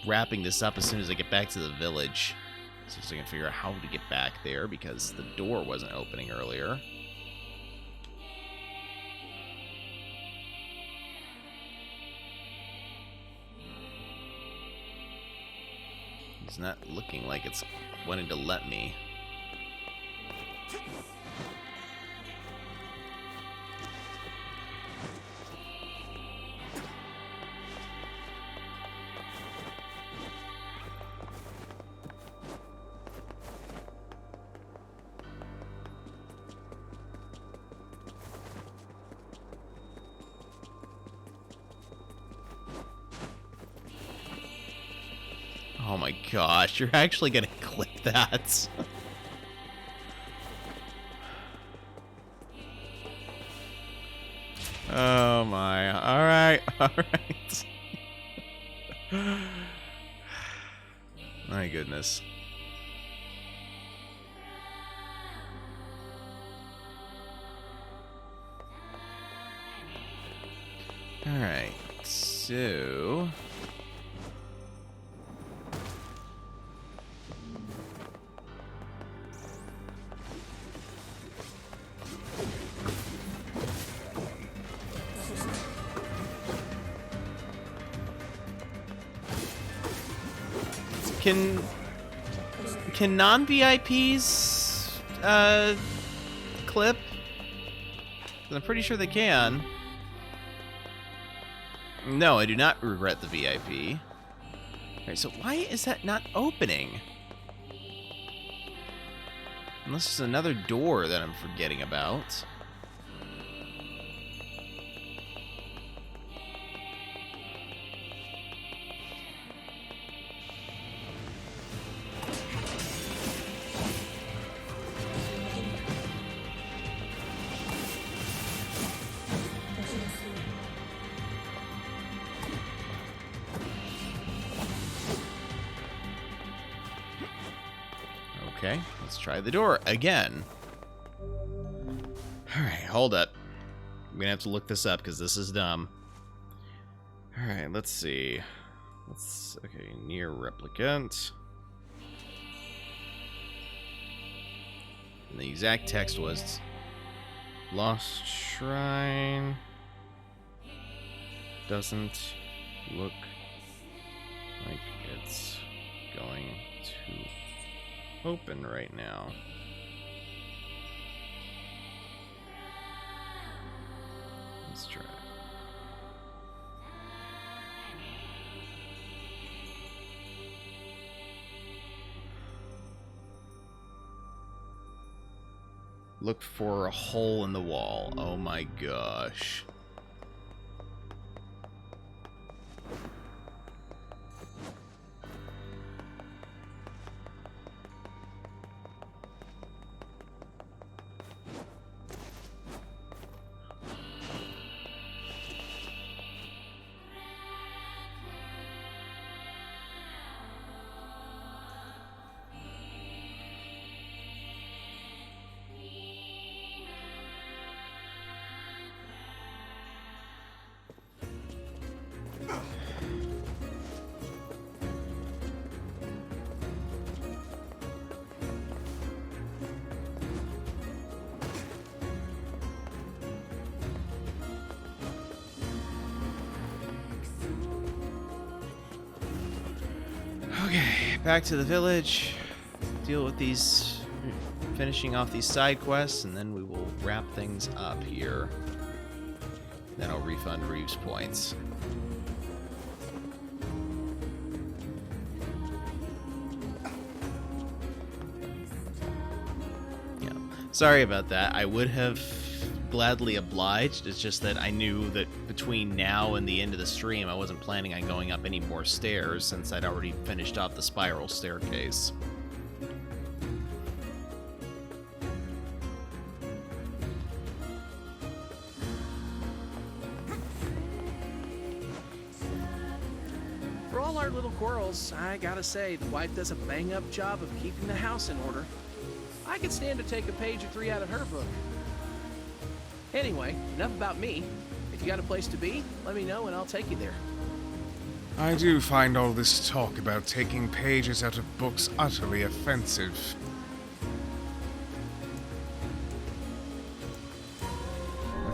wrapping this up as soon as I get back to the village. So I can figure out how to get back there because the door wasn't opening earlier. It's not looking like it's wanting to let me. Oh my gosh, you're actually gonna click that. Oh my, alright, alright. My goodness. Alright, so... Can non-VIPs clip? I'm pretty sure they can. No, I do not regret the VIP. Alright, so why is that not opening? Unless it's another door that I'm forgetting about. Okay, let's try the door again. Alright, hold up. I'm gonna have to look this up because this is dumb. Alright, let's see. Okay, NieR Replicant. And the exact text was Lost Shrine doesn't look like it's going to open right now. Let's try it. Look for a hole in the wall. Oh my gosh. Okay, back to the village. Deal with these, finishing off these side quests, and then we will wrap things up here. Then I'll refund Reeves points. Yeah, sorry about that. I would have gladly obliged. It's just that I knew that between now and the end of the stream, I wasn't planning on going up any more stairs since I'd already finished off the spiral staircase. For all our little quarrels, I gotta say, the wife does a bang-up job of keeping the house in order. I could stand to take a page or 3 out of her book. Anyway, enough about me. If you got a place to be, let me know and I'll take you there. I do find all this talk about taking pages out of books utterly offensive.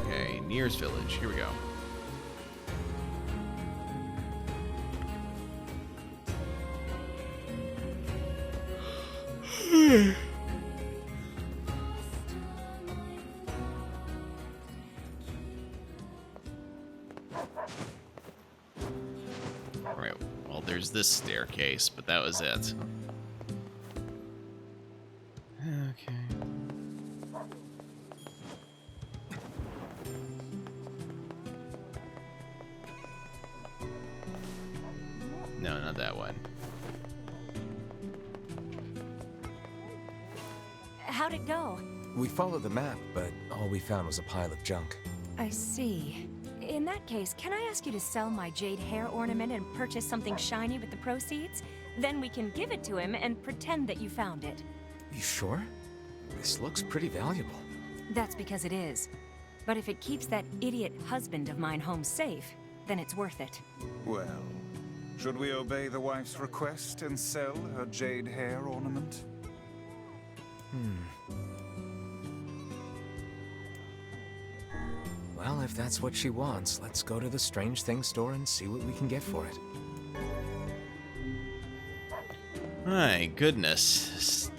Okay, NieR's village. Here we go. Alright, well, there's this staircase, but that was it. Okay. No, not that one. How'd it go? We followed the map, but all we found was a pile of junk. I see. In that case, can I ask you to sell my jade hair ornament and purchase something shiny with the proceeds? Then we can give it to him and pretend that you found it. You sure? This looks pretty valuable. That's because it is. But if it keeps that idiot husband of mine home safe, then it's worth it. Well, should we obey the wife's request and sell her jade hair ornament? Well, if that's what she wants, let's go to the Strange Thing store and see what we can get for it. My goodness, this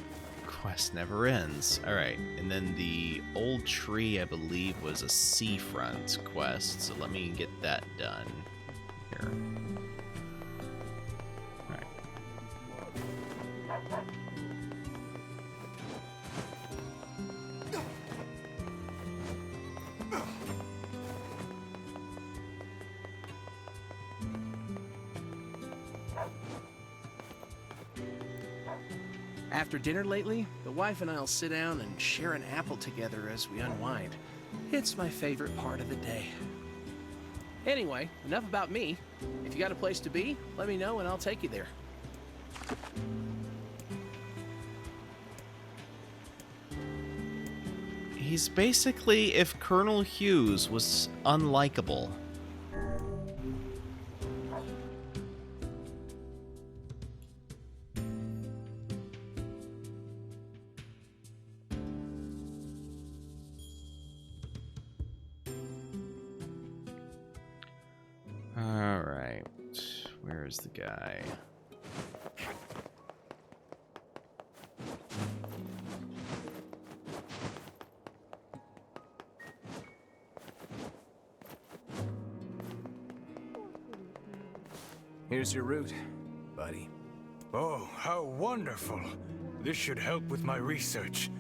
quest never ends. Alright, and then the old tree, I believe, was a seafront quest, so let me get that done here. Alright. After dinner lately, the wife and I'll sit down and share an apple together as we unwind. It's my favorite part of the day. Anyway, enough about me. If you got a place to be, let me know and I'll take you there. He's basically if Colonel Hughes was unlikable. Alright, where's the guy? Here's your route, buddy. Oh, how wonderful. This should help with my research.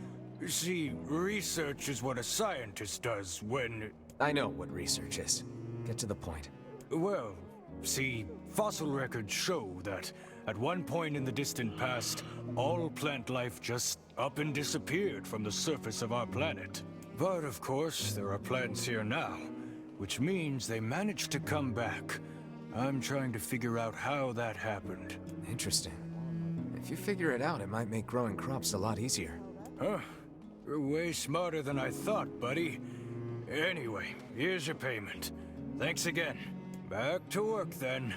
See, research is what a scientist does when... I know what research is. Get to the point. Well, see, fossil records show that at one point in the distant past, all plant life just up and disappeared from the surface of our planet. But of course, there are plants here now, which means they managed to come back. I'm trying to figure out how that happened. Interesting. If you figure it out, it might make growing crops a lot easier. Huh? You're way smarter than I thought, buddy. Anyway, here's your payment. Thanks again. Back to work, then.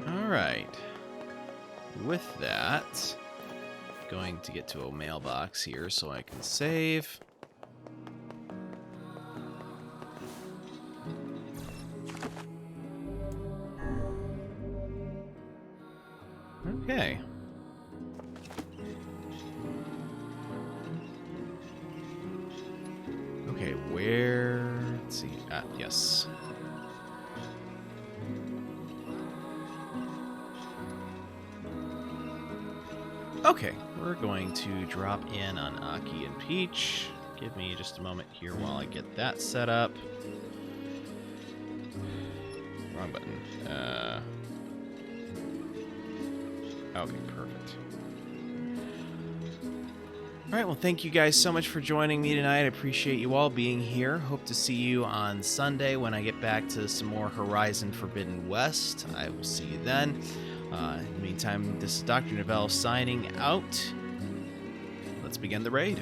Alright. With that, going to get to a mailbox here so I can save. Okay. Okay, where... Let's see. Ah, yes. Okay, we're going to drop in on Aki and Peach. Give me just a moment here while I get that set up. Wrong button. Okay, perfect. Alright, well, thank you guys so much for joining me tonight. I appreciate you all being here. Hope to see you on Sunday when I get back to some more Horizon Forbidden West. I will see you then. In the meantime, this is Dr. Novelle signing out. Let's begin the raid.